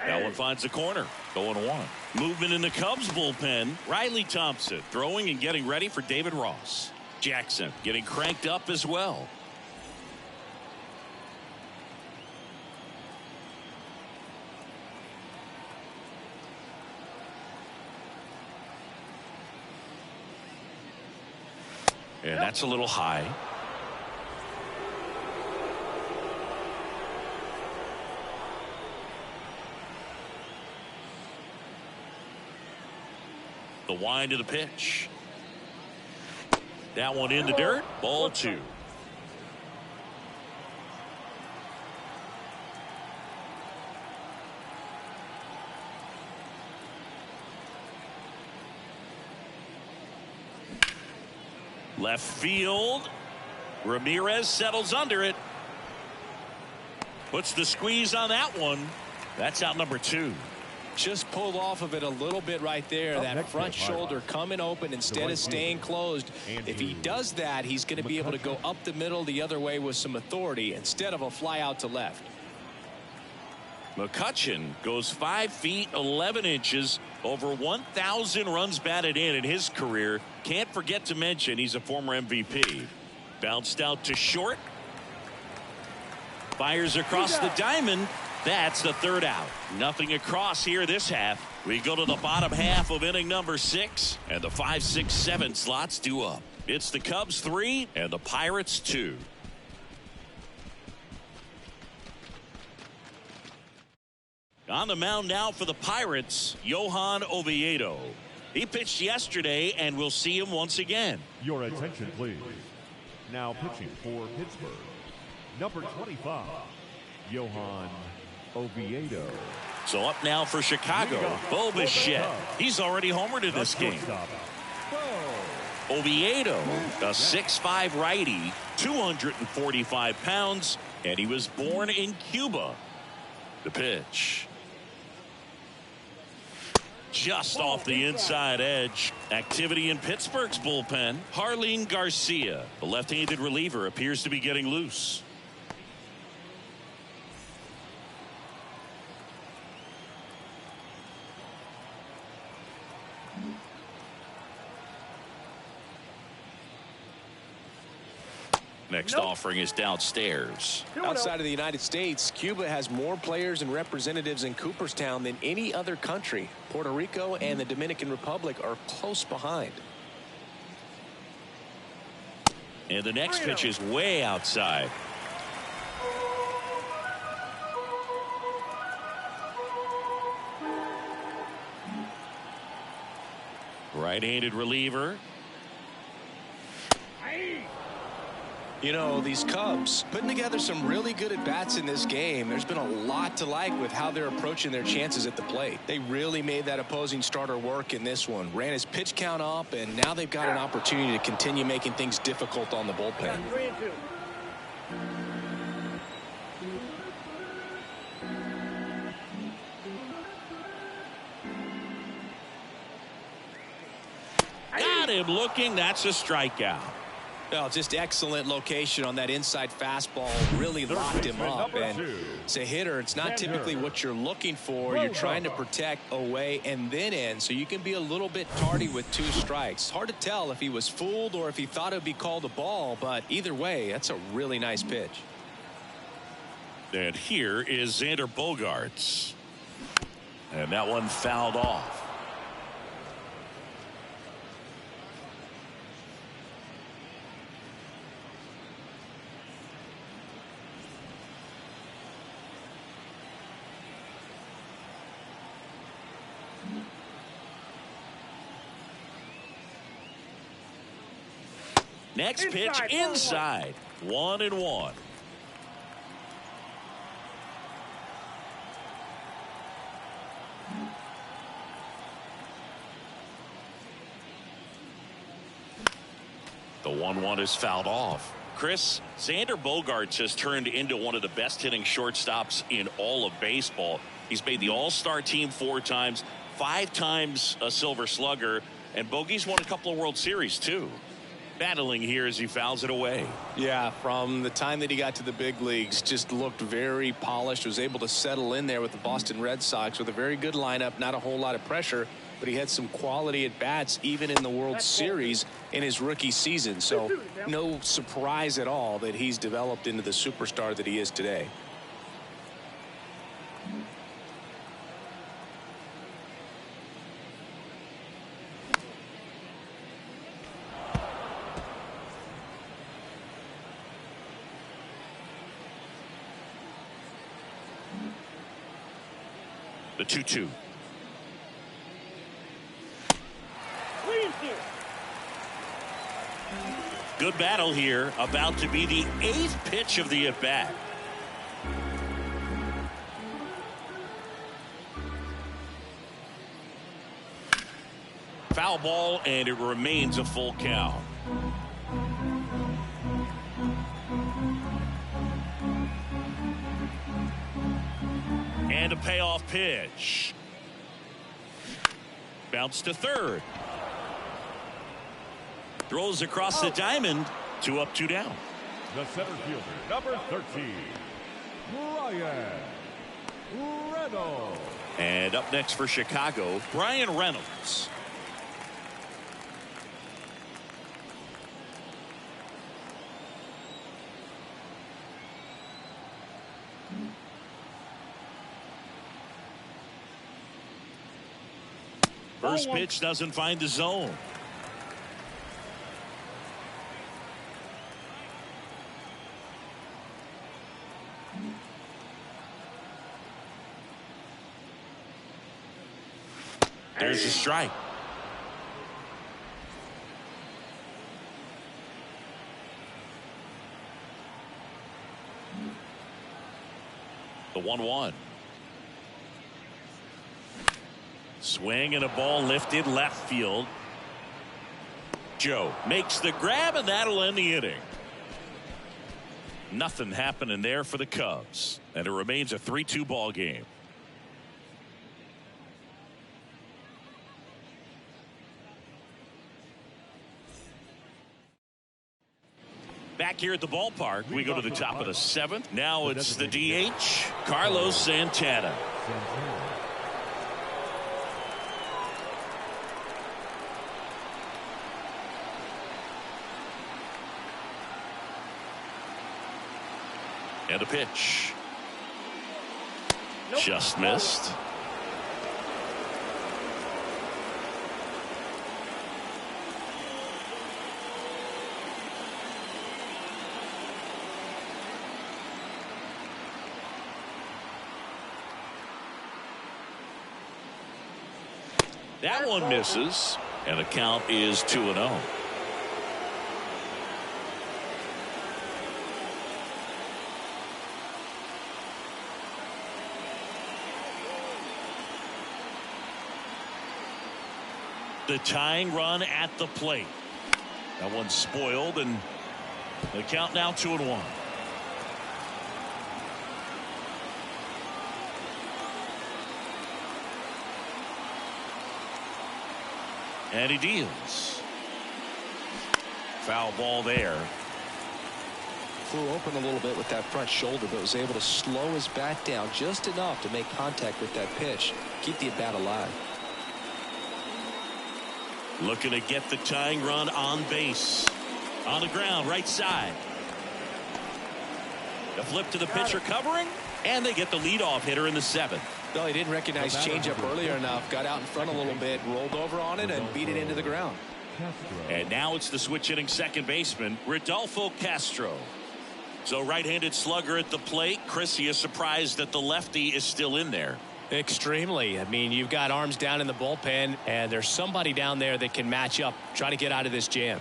That one finds the corner. 0-1. Movement in the Cubs bullpen. Riley Thompson throwing and getting ready for David Ross. Jackson getting cranked up as well. And that's a little high. The wind of the pitch. That one in the dirt. Ball 2. Left field. Ramirez settles under it. Puts the squeeze on that one. That's out number 2. Just pulled off of it a little bit right there. That front shoulder coming open instead of staying closed. If he does that, he's going to be able to go up the middle the other way with some authority instead of a fly out to left. McCutchen goes 5 feet 11 inches, over 1,000 runs batted in his career. Can't forget to mention he's a former MVP. Bounced out to short. Fires across the diamond. That's the 3rd out. Nothing across here this half. We go to the bottom half of inning number 6, and the 5, 6, 7 slots due up. It's the Cubs 3 and the Pirates 2. On the mound now for the Pirates, Johan Oviedo. He pitched yesterday, and we'll see him once again. Your attention, please. Now pitching for Pittsburgh, number 25, Johan Oviedo. So up now for Chicago, Bo Bichette. He's already homered in this game. Oviedo, a 6'5" righty, 245 pounds, and he was born in Cuba. The pitch. Just off the inside edge. Activity in Pittsburgh's bullpen. Harleen Garcia, the left-handed reliever, appears to be getting loose. Next offering is downstairs. Outside of the United States, Cuba has more players and representatives in Cooperstown than any other country. Puerto Rico and the Dominican Republic are close behind. And the next pitch is way outside. Right-handed reliever. You know, these Cubs putting together some really good at-bats in this game. There's been a lot to like with how they're approaching their chances at the plate. They really made that opposing starter work in this one. Ran his pitch count up, and now they've got an opportunity to continue making things difficult on the bullpen. 3-2. him looking. That's a strikeout. Well, just excellent location on that inside fastball. Really locked him up. And as a hitter, it's not typically what you're looking for. You're trying to protect away and then in, so you can be a little bit tardy with 2 strikes. Hard to tell if he was fooled or if he thought it would be called a ball, but either way, that's a really nice pitch. And here is Xander Bogaerts. And that one fouled off. Next pitch inside. 1-1. The 1-1 is fouled off. Chris, Xander Bogaerts has turned into one of the best hitting shortstops in all of baseball. He's made the All-Star team 4 times, 5 times a Silver Slugger, and Bogey's won a couple of World Series too. Battling here as he fouls it away. Yeah, from the time that he got to the big leagues, just looked very polished, was able to settle in there with the Boston Red Sox with a very good lineup, not a whole lot of pressure, but he had some quality at bats even in the World Series in his rookie season. So no surprise at all that he's developed into the superstar that he is today. The 2-2. Good battle here. About to be the 8th pitch of the at-bat. Foul ball, and it remains a full count. And a payoff pitch. Bounce to third. Throws across the diamond. 2 up, 2 down. The center fielder, number 13, Bryan Reynolds. And up next for Chicago, Bryan Reynolds. First pitch doesn't find the zone. There's a strike. The 1-1. Swing and a ball lifted left field. Joe makes the grab, and that'll end the inning. Nothing happening there for the Cubs, and it remains a 3-2 ball game. Back here at the ballpark, we go to the top of the 7th. Now it's the DH, Carlos Santana. And a pitch. Just missed. That one misses, and the count is 2-0. The tying run at the plate. That one's spoiled, and the count now 2-1. And he deals. Foul ball there. Flew open a little bit with that front shoulder, but was able to slow his bat down just enough to make contact with that pitch. Keep the at-bat alive. Looking to get the tying run on base. On the ground, right side. The flip to the pitcher covering, and they get the leadoff hitter in the 7th. No, he didn't recognize changeup earlier enough. Got out in front a little bit, rolled over on it, and beat it into the ground. And now it's the switch hitting second baseman, Rodolfo Castro. So right-handed slugger at the plate. Chris, he is surprised that the lefty is still in there. Extremely. I mean, you've got arms down in the bullpen, and there's somebody down there that can match up, try to get out of this jam.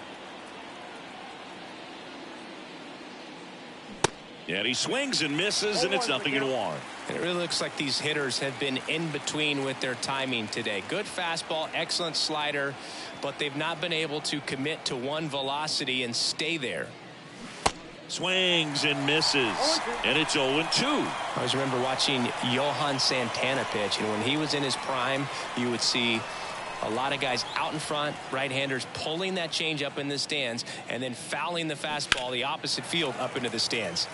And he swings and misses, and it's 0-1. And it really looks like these hitters have been in between with their timing today. Good fastball, excellent slider, but they've not been able to commit to one velocity and stay there. Swings and misses, and it's 0-2. I always remember watching Johan Santana pitch, and when he was in his prime, you would see a lot of guys out in front, right-handers pulling that change up in the stands, and then fouling the fastball the opposite field up into the stands.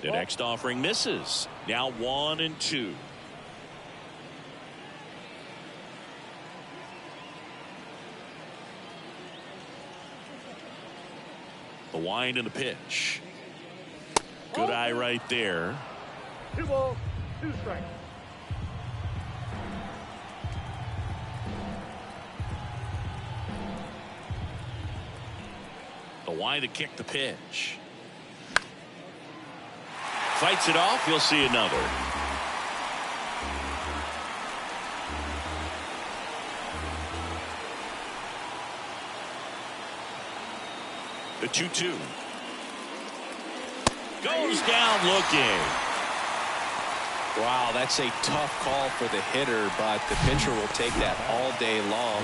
The next offering misses. Now 1-2. The wind and the pitch. Good eye right there. 2 balls, 2 strikes. The wind to kick the pitch. Fights it off. You'll see another. The 2-2. Goes down looking. Wow, that's a tough call for the hitter, but the pitcher will take that all day long.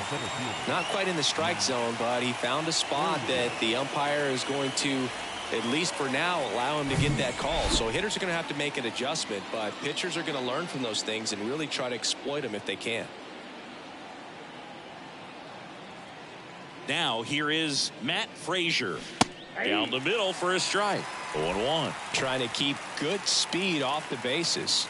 Not quite in the strike zone, but he found a spot that the umpire is going to, at least for now, allow him to get that call. So hitters are going to have to make an adjustment, but pitchers are going to learn from those things and really try to exploit them if they can. Now here is Matt Frazier. Down the middle for a strike. 0-1. Trying to keep good speed off the bases.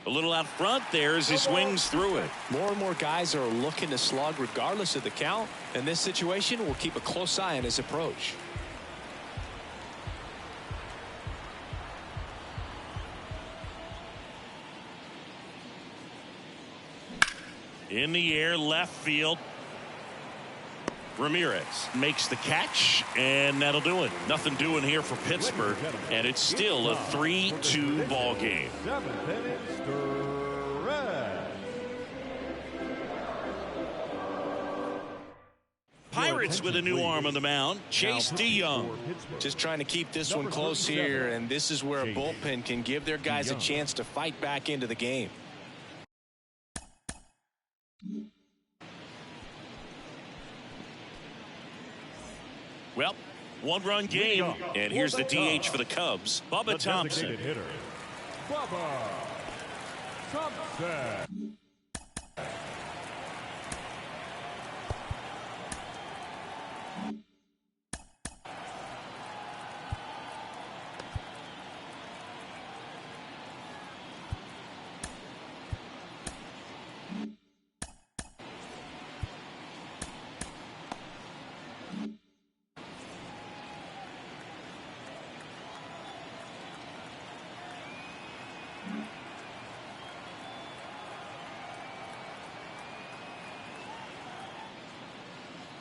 A little out front there as he swings through it. More and more guys are looking to slug regardless of the count. In this situation, we'll keep a close eye on his approach. In the air, left field. Ramirez makes the catch, and that'll do it. Nothing doing here for Pittsburgh, and it's still a 3-2 ball game. Pirates with a new arm on the mound, Chase DeYoung. Just trying to keep this one close here, and this is where a bullpen can give their guys a chance to fight back into the game. Well, one-run game, and here's the DH for the Cubs, Bubba Thompson. Bubba Thompson.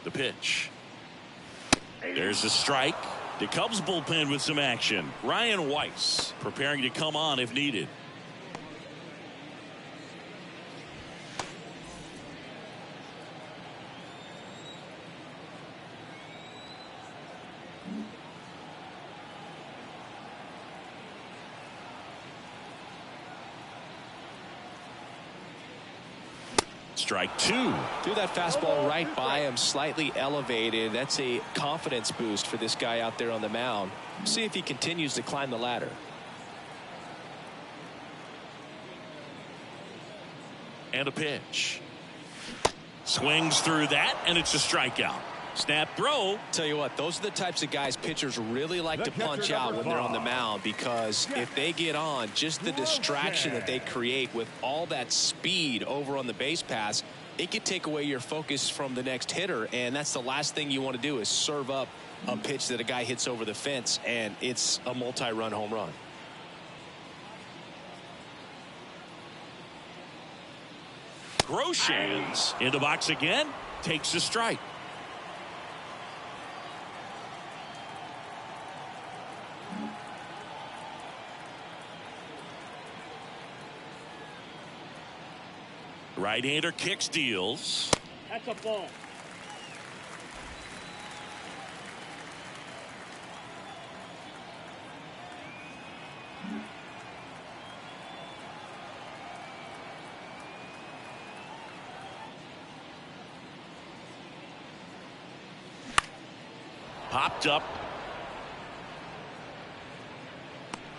The pitch. There's a strike. The Cubs bullpen with some action. Ryan Weiss preparing to come on if needed. Strike two. Threw that fastball right by him, slightly elevated. That's a confidence boost for this guy out there on the mound. See if he continues to climb the ladder. And a pitch. Swings through that, and it's a strikeout. Snap throw. Tell you what, those are the types of guys pitchers really like to punch out when they're on the mound, because if they get on, just the distraction that they create with all that speed over on the base pass, it could take away your focus from the next hitter, and that's the last thing you want to do is serve up a pitch that a guy hits over the fence and it's a multi-run home run. Groshans in the box again, takes a strike. Right-hander kicks, deals. That's a ball. Popped up.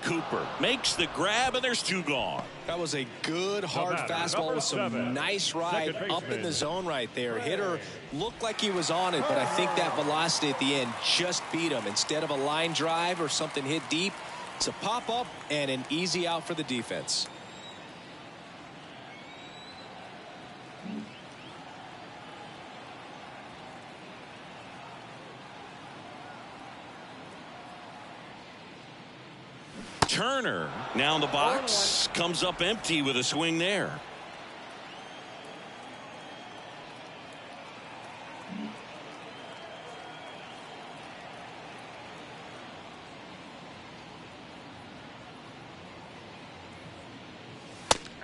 Cooper makes the grab, and there's two gone. That was a good hard fastball with some nice ride up in the zone right there. Hitter looked like he was on it, but I think that velocity at the end just beat him. Instead of a line drive or something hit deep, it's a pop up and an easy out for the defense. Turner now in the box, comes up empty with a swing there.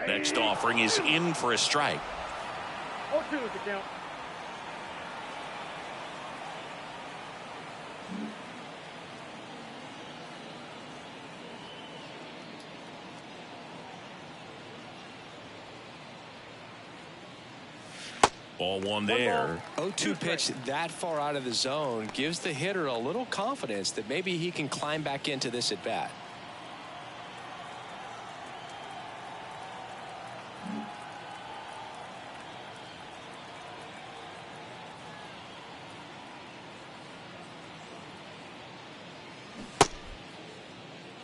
Next offering is in for a strike. 0-2 is the count. Ball one there. 0-2 pitch that far out of the zone gives the hitter a little confidence that maybe he can climb back into this at bat.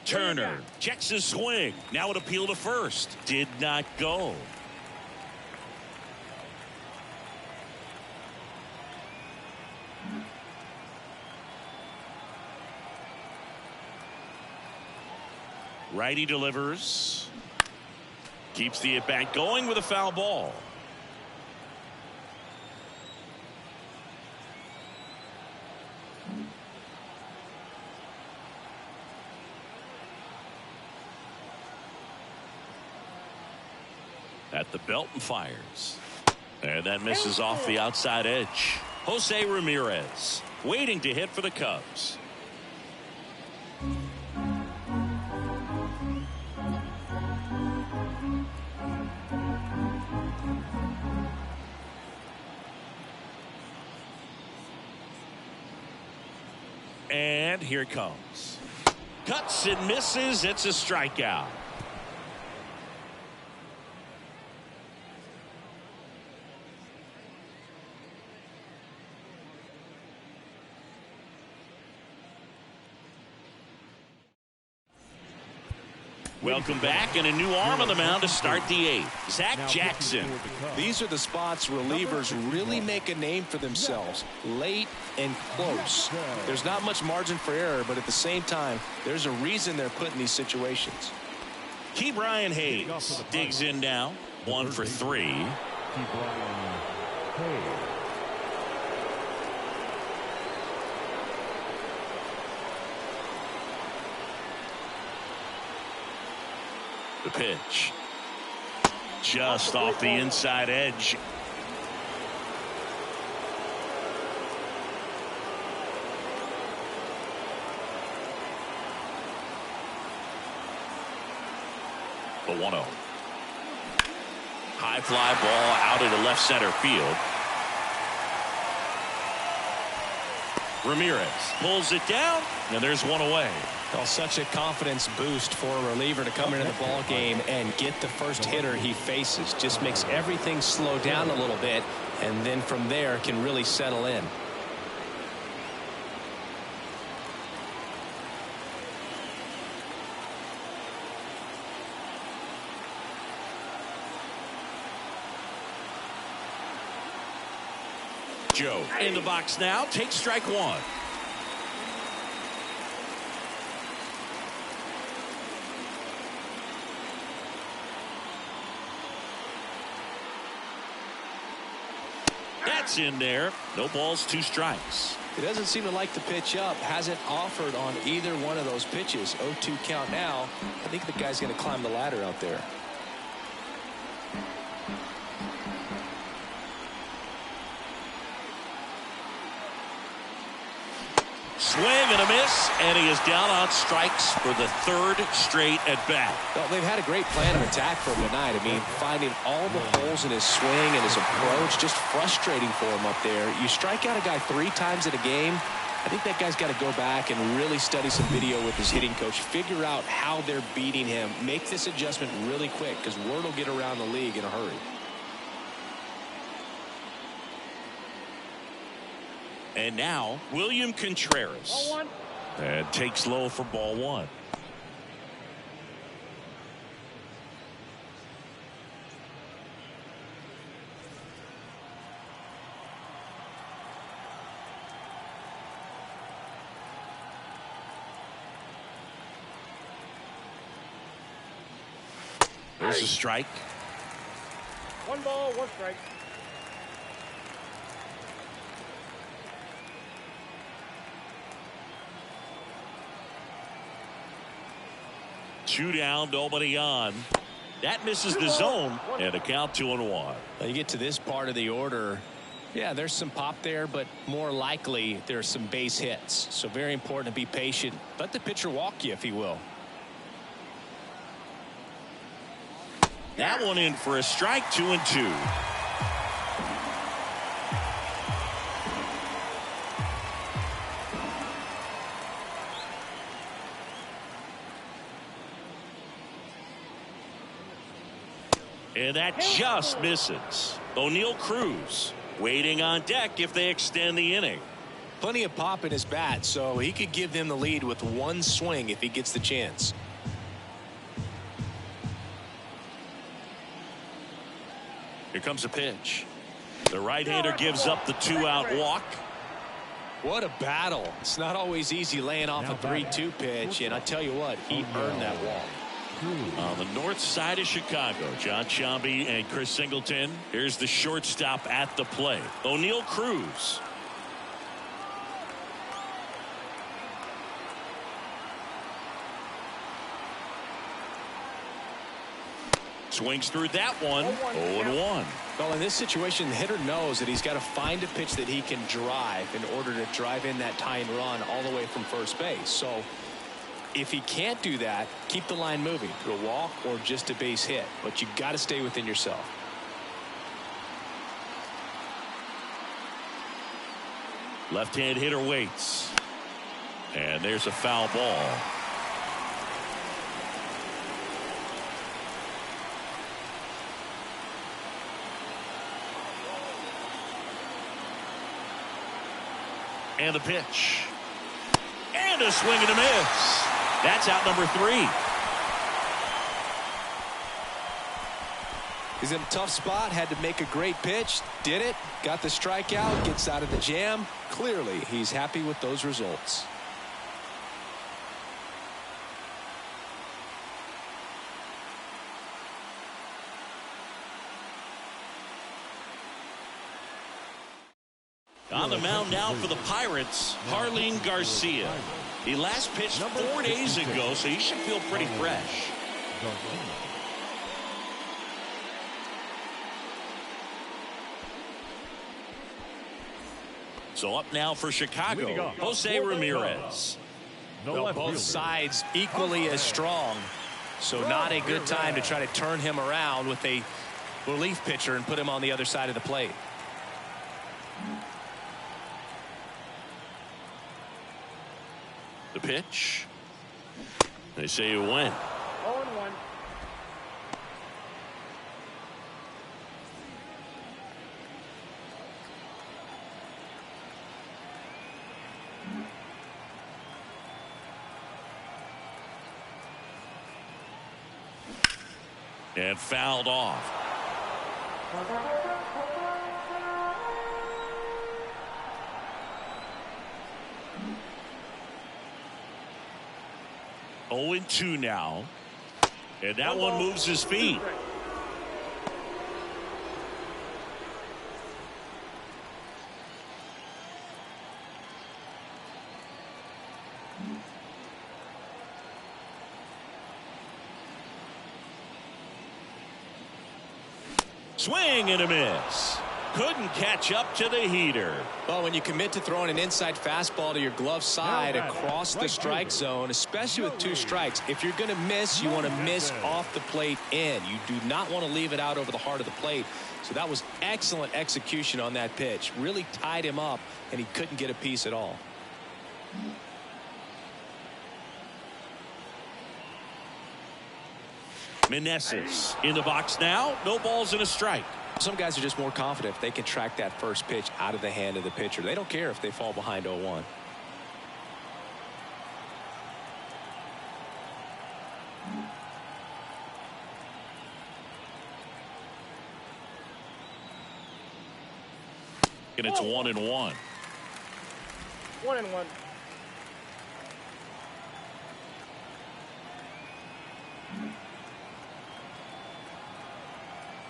Turner checks his swing. Now an appeal to first. Did not go. Righty delivers. Keeps the at-bat going with a foul ball. At the belt and fires. And that misses off the outside edge. Jose Ramirez waiting to hit for the Cubs. And here it comes. Cuts and misses. It's a strikeout. Welcome back, and a new arm on the mound to start the eighth. Zach Jackson. These are the spots relievers really make a name for themselves. Late and close. There's not much margin for error, but at the same time, there's a reason they're put in these situations. Key Brian Hayes digs in now. 1 for 3. The pitch. Just off the inside edge. The 1-0. High fly ball out into left center field. Ramirez pulls it down, and there's one away. Well, such a confidence boost for a reliever to come into the ball game and get the first hitter he faces. Just makes everything slow down a little bit, and then from there can really settle in. Joe in the box now, takes strike one. That's in there. No balls, 2 strikes. He doesn't seem to like the pitch up. Hasn't offered on either one of those pitches. 0-2 count now. I think the guy's going to climb the ladder out there. Swing and a miss, and he is down on strikes for the 3rd straight at bat. Well, they've had a great plan of attack for him tonight. I mean, finding all the holes in his swing and his approach, just frustrating for him up there. You strike out a guy 3 times in a game, I think that guy's got to go back and really study some video with his hitting coach, figure out how they're beating him, make this adjustment really quick, because word will get around the league in a hurry. And now, William Contreras. And takes low for ball 1. There's a strike. 1 ball, 1 strike. Two down, nobody on. That misses the zone, and a count 2-1. Well, you get to this part of the order, yeah, there's some pop there, but more likely there's some base hits. So very important to be patient. Let the pitcher walk you if he will. That one in for a strike, 2-2. And that just misses. O'Neal Cruz waiting on deck if they extend the inning. Plenty of pop in his bat, so he could give them the lead with 1 swing if he gets the chance. Here comes a pitch. The right-hander gives up the 2-out walk. What a battle. It's not always easy laying off a 3-2 pitch, and I tell you what, he earned that walk. On the north side of Chicago, John Sciambi and Chris Singleton. Here's the shortstop at the plate, O'Neal Cruz. Swings through that one. 0-1. Well, in this situation, the hitter knows that he's got to find a pitch that he can drive in order to drive in that tying run all the way from first base. So if he can't do that, keep the line moving through a walk or just a base hit. But you got to stay within yourself. Left-hand hitter waits. And there's a foul ball. And the pitch. And a swing and a miss. That's out number 3. He's in a tough spot, had to make a great pitch, did it, got the strikeout, gets out of the jam. Clearly, he's happy with those results. On the mound now for the Pirates, Harleen Garcia. He last pitched 4 days ago, so he should feel pretty fresh. So up now for Chicago, Jose Ramirez. Well, both sides equally as strong. So not a good time to try to turn him around with a relief pitcher and put him on the other side of the plate. The pitch. They say it went. 0-1. And fouled off. Oh, 2 now. And that one moves his feet. Swing and a miss. Couldn't catch up to the heater. Well, when you commit to throwing an inside fastball to your glove side across the strike zone, especially with 2 strikes, if you're going to miss, you want to miss off the plate in. You do not want to leave it out over the heart of the plate. So that was excellent execution on that pitch. Really tied him up, and he couldn't get a piece at all. Meneses in the box now. No balls and a strike. Some guys are just more confident if they can track that first pitch out of the hand of the pitcher. They don't care if they fall behind 0-1. And it's 1-1. 1-1.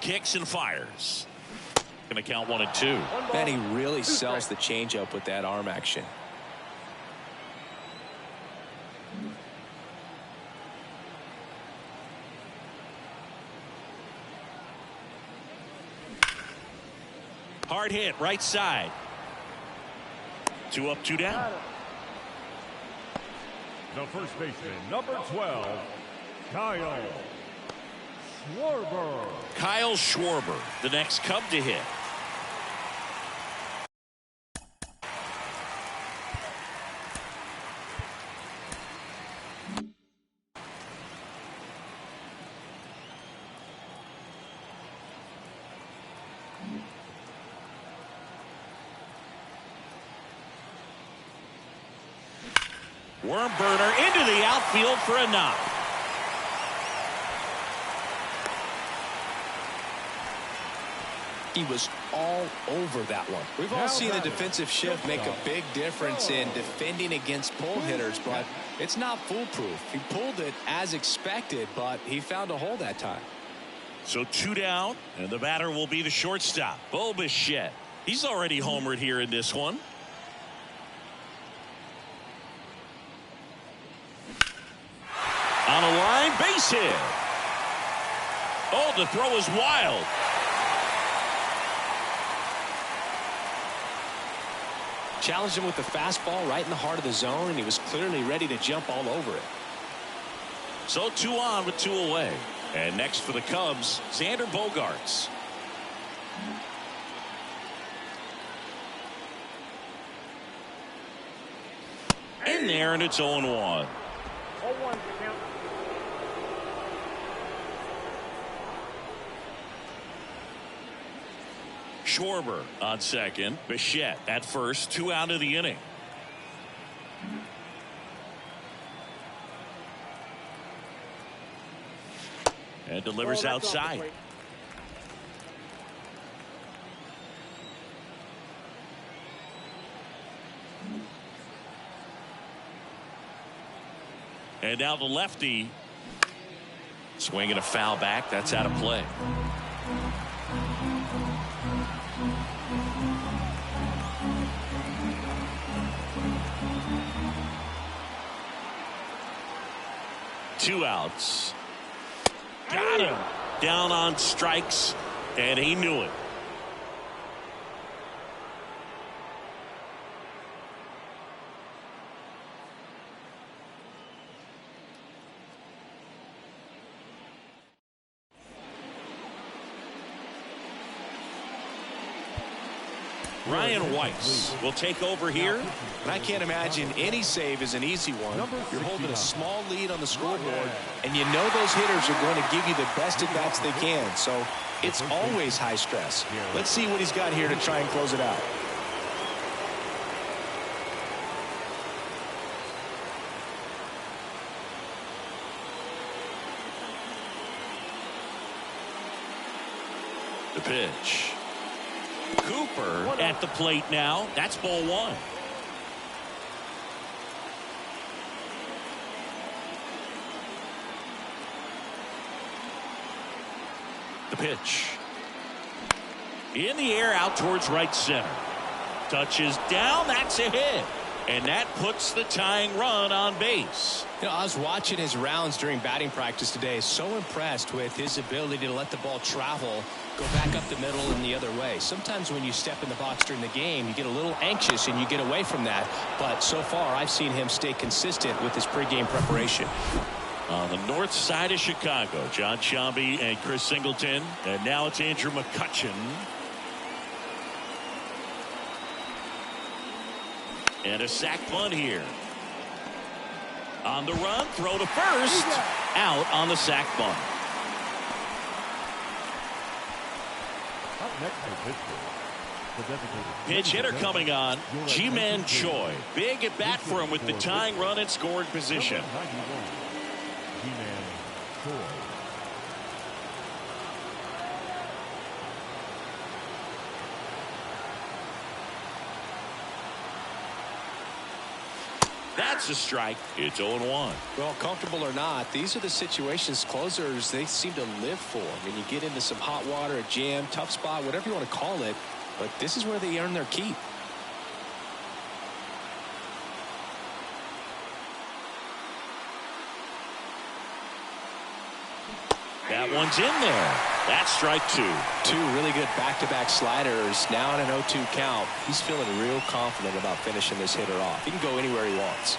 Kicks and fires. Going to count 1-2. Man, he really sells the changeup with that arm action. Hard hit, right side. 2 up, 2 down. The first baseman, number 12, Kyle Schwarber. Kyle Schwarber, the next Cub to hit. Worm burner into the outfield for a knock. He was all over that one. We've all seen the defensive shift make a big difference in defending against pull hitters, but it's not foolproof. He pulled it as expected, but he found a hole that time. So 2 down, and the batter will be the shortstop, Bo Bichette. He's already homered here in this one. On a line, base hit. Oh, the throw is wild. Challenged him with the fastball right in the heart of the zone, and he was clearly ready to jump all over it. So 2 on with 2 away. And next for the Cubs, Xander Bogaerts. In there, and it's 0-1. 0-1 count. Schwarber on second. Bichette at first. 2 out of the inning. And delivers outside. And now the lefty. Swinging a foul back. That's out of play. Two outs. Got him. Down on strikes, and he knew it. Ryan Weiss will take over here. And I can't imagine any save is an easy one. You're holding a small lead on the scoreboard, and you know those hitters are going to give you the best at-bats they can. So it's always high stress. Let's see what he's got here to try and close it out. The pitch. Cooper at the plate now. That's ball one. The pitch. In the air out towards right center. Touches down. That's a hit. And that puts the tying run on base. You know, I was watching his rounds during batting practice today. So impressed with his ability to let the ball travel, go back up the middle and the other way. Sometimes when you step in the box during the game, you get a little anxious and you get away from that. But so far, I've seen him stay consistent with his pregame preparation. On the north side of Chicago, John Sciambi and Chris Singleton. And now it's Andrew McCutchen. And a sac bunt here. On the run, throw to first. Out on the sac bunt. Up next for Pittsburgh, the designated Pitch hitter coming on, Ji-Man Choi. Big at bat for him with the tying run in scoring position. number 91, Ji-Man Choi. That's a strike. It's 0-1. Well, comfortable or not, these are the situations closers they seem to live for. I mean, you get into some hot water, a jam, tough spot, whatever you want to call it, but this is where they earn their keep. That one's in there. That's strike two. Two really good back-to-back sliders. Now in an 0-2 count. He's feeling real confident about finishing this hitter off. He can go anywhere he wants.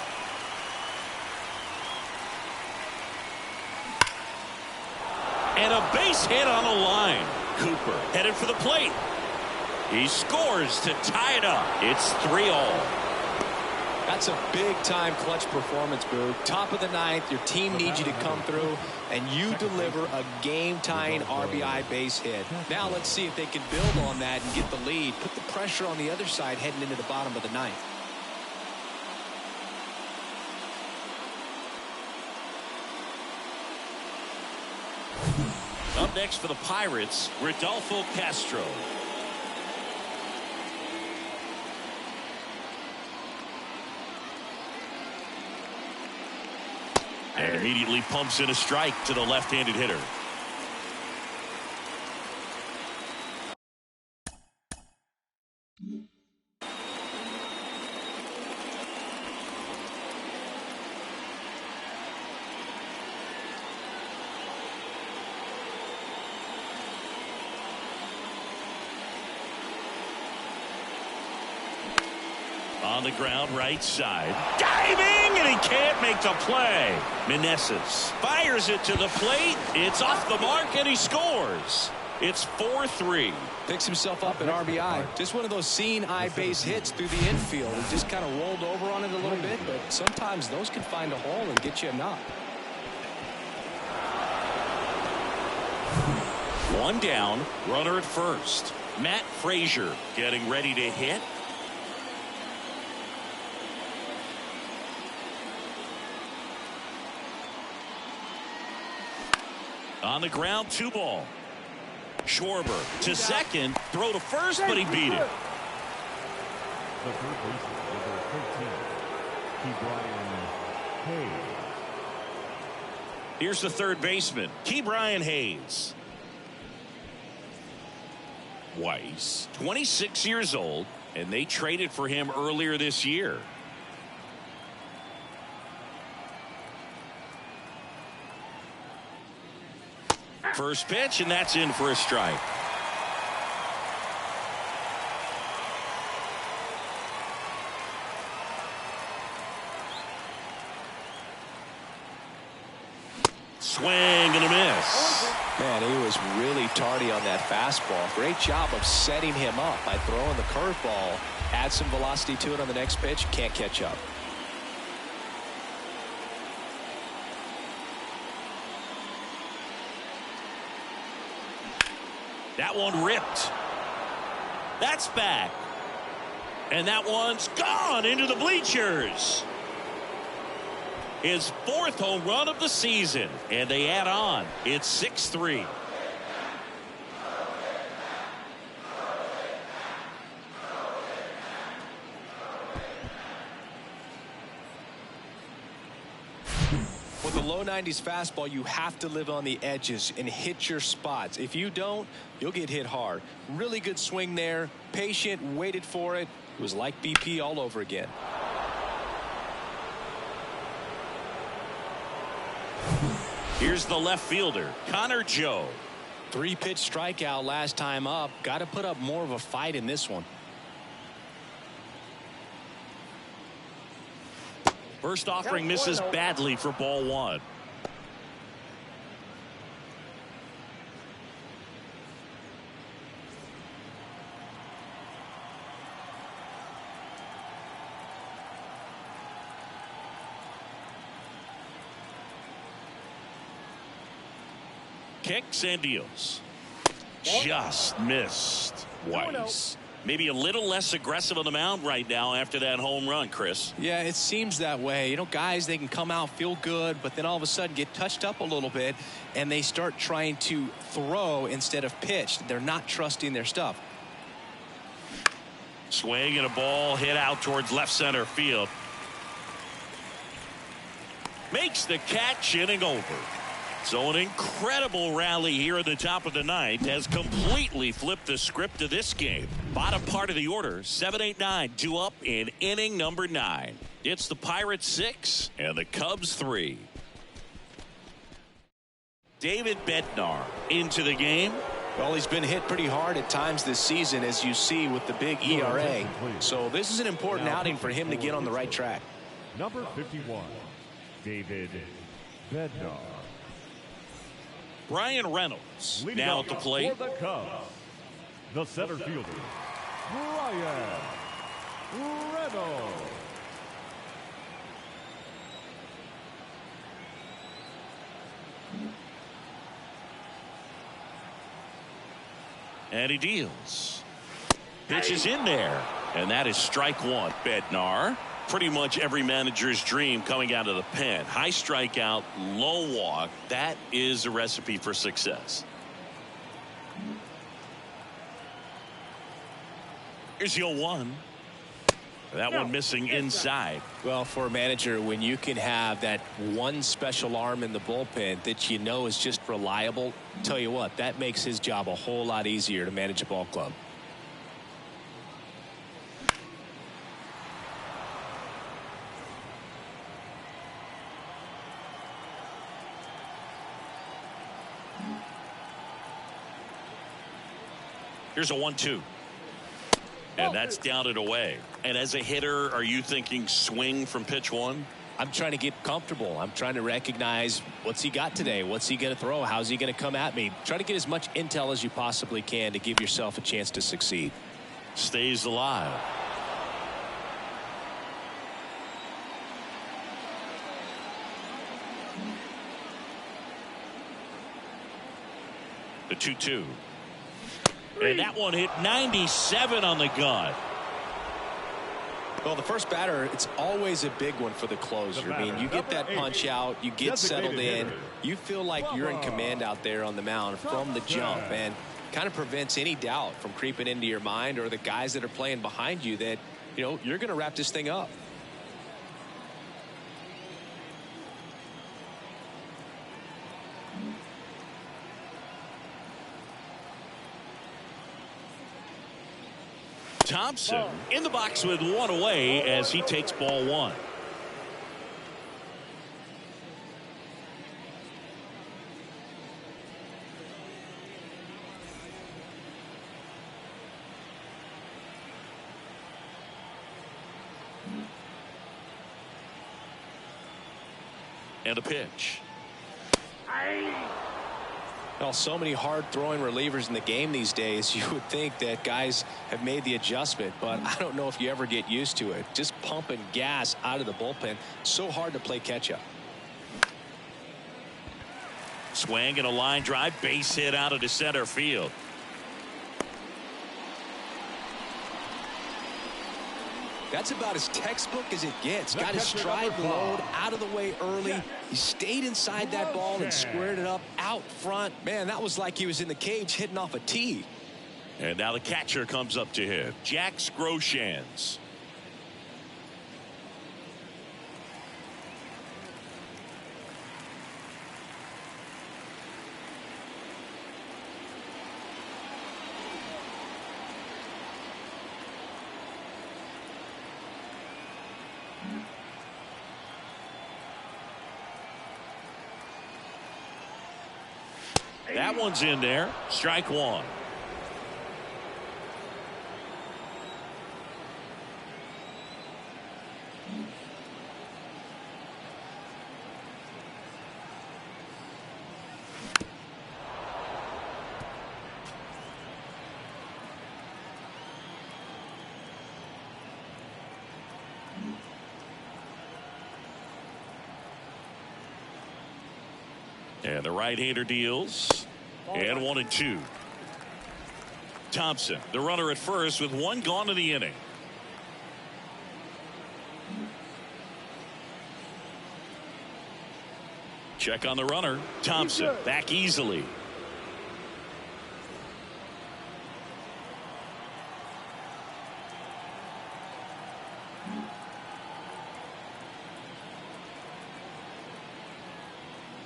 And a base hit on the line. Cooper headed for the plate. He scores to tie it up. It's 3-all. That's a big-time clutch performance, Boog. Top of the ninth, your team needs you to come through, and you deliver a game-tying RBI base hit. Now let's see if they can build on that and get the lead. Put the pressure on the other side heading into the bottom of the ninth. Up next for the Pirates, Rodolfo Castro. And immediately pumps in a strike to the left-handed hitter. On the ground, right side. Diving, and he can't make the play. Meneses fires it to the plate. It's off the mark, and he scores. It's 4-3. Picks himself up at RBI. Just one of those seeing eye base hits through the infield. He just kind of rolled over on it a little bit, but sometimes those can find a hole and get you a knock. One down, runner at first. Matt Frazier getting ready to hit. On the ground, 2-ball. Schwarber to second, throw to first, but he beat it. The third baseman, number 13, Ke'Bryan Hayes. Here's the third baseman, Ke'Bryan Hayes. Weiss, 26 years old, and they traded for him earlier this year. First pitch, and that's in for a strike. Swing and a miss. Man, Man, he was really tardy on that fastball. Great job of setting him up by throwing the curveball. Add some velocity to it on the next pitch. Can't catch up. That one ripped. That's back. And that one's gone into the bleachers. His 4th home run of the season. And they add on. It's 6-3. With the low 90s fastball, you have to live on the edges and hit your spots. If you don't, you'll get hit hard. Really good swing there. Patient, waited for it. It was like BP all over again. Here's the left fielder, Connor Joe. 3-pitch strikeout last time up. Got to put up more of a fight in this one. First offering misses badly for ball 1. Kicks and deals. Just missed Weiss. Maybe a little less aggressive on the mound right now after that home run, Chris. Yeah, it seems that way. You know, guys, they can come out, feel good, but then all of a sudden get touched up a little bit, and they start trying to throw instead of pitch. They're not trusting their stuff. Swing and a ball hit out towards left center field. Makes the catch, inning over. So an incredible rally here at the top of the ninth has completely flipped the script of this game. Bottom part of the order, 7-8-9 due up in inning number 9. It's the Pirates 6 and the Cubs 3. David Bednar into the game. Well, he's been hit pretty hard at times this season, as you see with the big ERA. So this is an important outing for him to get on the right track. Number 51, David Bednar. Brian Reynolds Leading now at the plate. For the Cubs, the center fielder, Brian Reynolds. And he deals. Pitch is in there. And that is strike 1. Bednar. Pretty much every manager's dream coming out of the pen. High strikeout, low walk. That is a recipe for success. Here's the 0-1. That one missing inside. Well, for a manager, when you can have that one special arm in the bullpen that you know is just reliable, tell you what, that makes his job a whole lot easier to manage a ball club. Here's a 1-2. And that's down and away. And as a hitter, are you thinking swing from pitch 1? I'm trying to get comfortable. I'm trying to recognize what's he got today. What's he going to throw? How's he going to come at me? Try to get as much intel as you possibly can to give yourself a chance to succeed. Stays alive. The 2-2. And that one hit 97 on the gun. Well, the first batter, it's always a big one for the closer. I mean, you get that punch out, you get settled in, you feel like you're in command out there on the mound from the jump, and kind of prevents any doubt from creeping into your mind or the guys that are playing behind you that, you know, you're going to wrap this thing up. Thompson in the box with one away as he takes ball 1. And a pitch. Well, so many hard throwing relievers in the game these days, you would think that guys have made the adjustment, but I don't know if you ever get used to it. Just pumping gas out of the bullpen, so hard to play catch up. Swing and a line drive, base hit out of the center field. That's about as textbook as it gets. Got his stride load out of the way early. He stayed inside that ball and squared it up out front. Man, that was like he was in the cage hitting off a tee. And now the catcher comes up to him, Jack Groshans. That one's in there. Strike one. And the right-hander deals. And 1-2. Thompson, the runner at first with one gone in the inning. Check on the runner. Thompson back easily.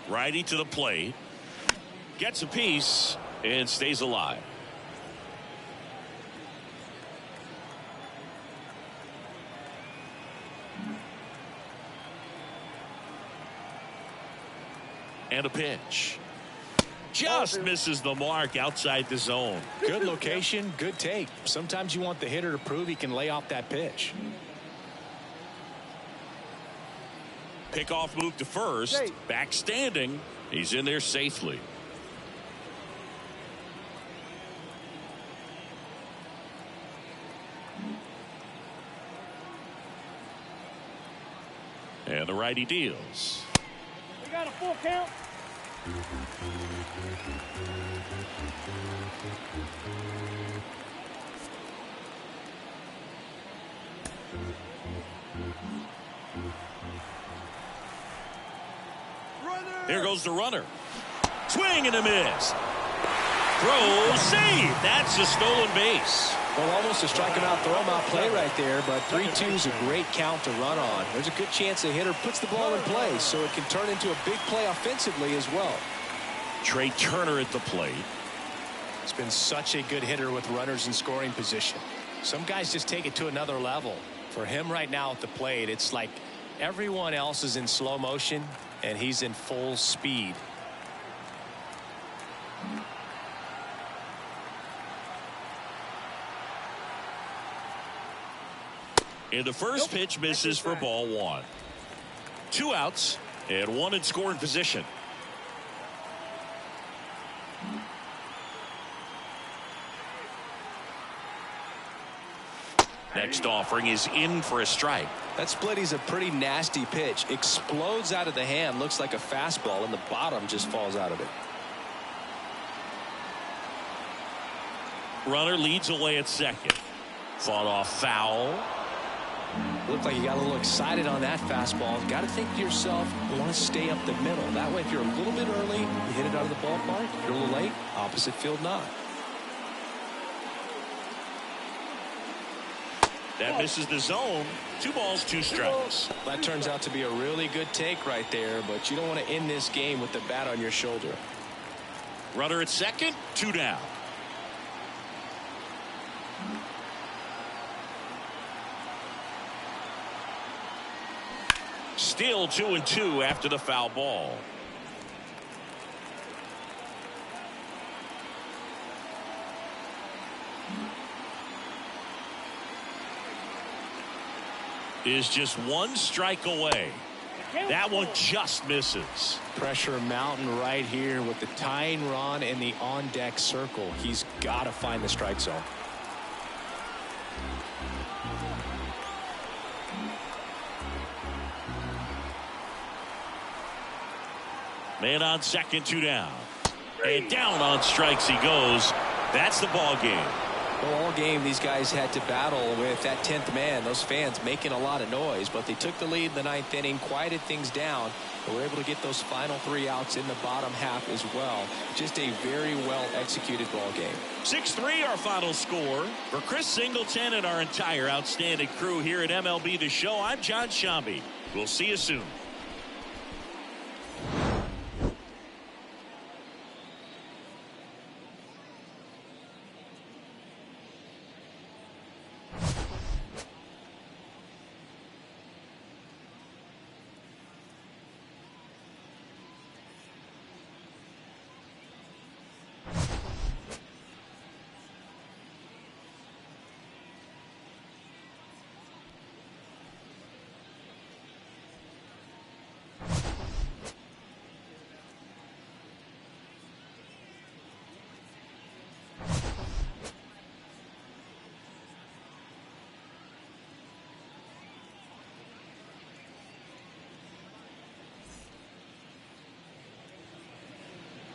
Righty to the plate. Gets a piece and stays alive. And a pitch. Just misses the mark outside the zone. Good location, good take. Sometimes you want the hitter to prove he can lay off that pitch. Pickoff move to first. Back standing. He's in there safely. And the righty deals. We got a full count. Here goes the runner. Swing and a miss. Throw, save. That's a stolen base. Well, almost a strike him out, throw him out play right there, but 3-2 is a great count to run on. There's a good chance the hitter puts the ball in play, so it can turn into a big play offensively as well. Trey Turner at the plate. He's been such a good hitter with runners in scoring position. Some guys just take it to another level. For him right now at the plate, it's like everyone else is in slow motion, and he's in full speed. And the first pitch misses for ball one. 2 outs and 1 in scoring position. Next offering is in for a strike. That splitty's a pretty nasty pitch. Explodes out of the hand, looks like a fastball, and the bottom just falls out of it. Runner leads away at second. Fought off foul. Looked like you got a little excited on that fastball. Got to think to yourself, you want to stay up the middle. That way, if you're a little bit early, you hit it out of the ballpark. If you're a little late, opposite field not. That misses the zone. 2 balls, 2 strikes. That turns out to be a really good take right there, but you don't want to end this game with the bat on your shoulder. Runner at second, 2 down. Still 2-2 after the foul ball. Is just 1 strike away. That one just misses. Pressure mountain right here with the tying run in the on-deck circle. He's got to find the strike zone. Man on second, 2 down. And down on strikes he goes. That's the ball game. Well, all game these guys had to battle with that 10th man. Those fans making a lot of noise, but they took the lead in the 9th inning, quieted things down, and were able to get those final 3 outs in the bottom half as well. Just a very well executed ball game. 6-3 our final score. For Chris Singleton and our entire outstanding crew here at MLB The Show, I'm John Shambi. We'll see you soon.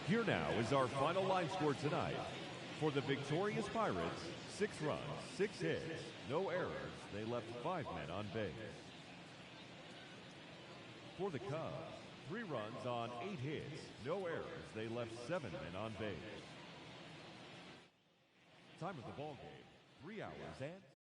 Here now is our final line score tonight. For the victorious Pirates, 6 runs, 6 hits, no errors. They left 5 men on base. For the Cubs, 3 runs on 8 hits, no errors. They left 7 men on base. Time of the ball game, 3 hours and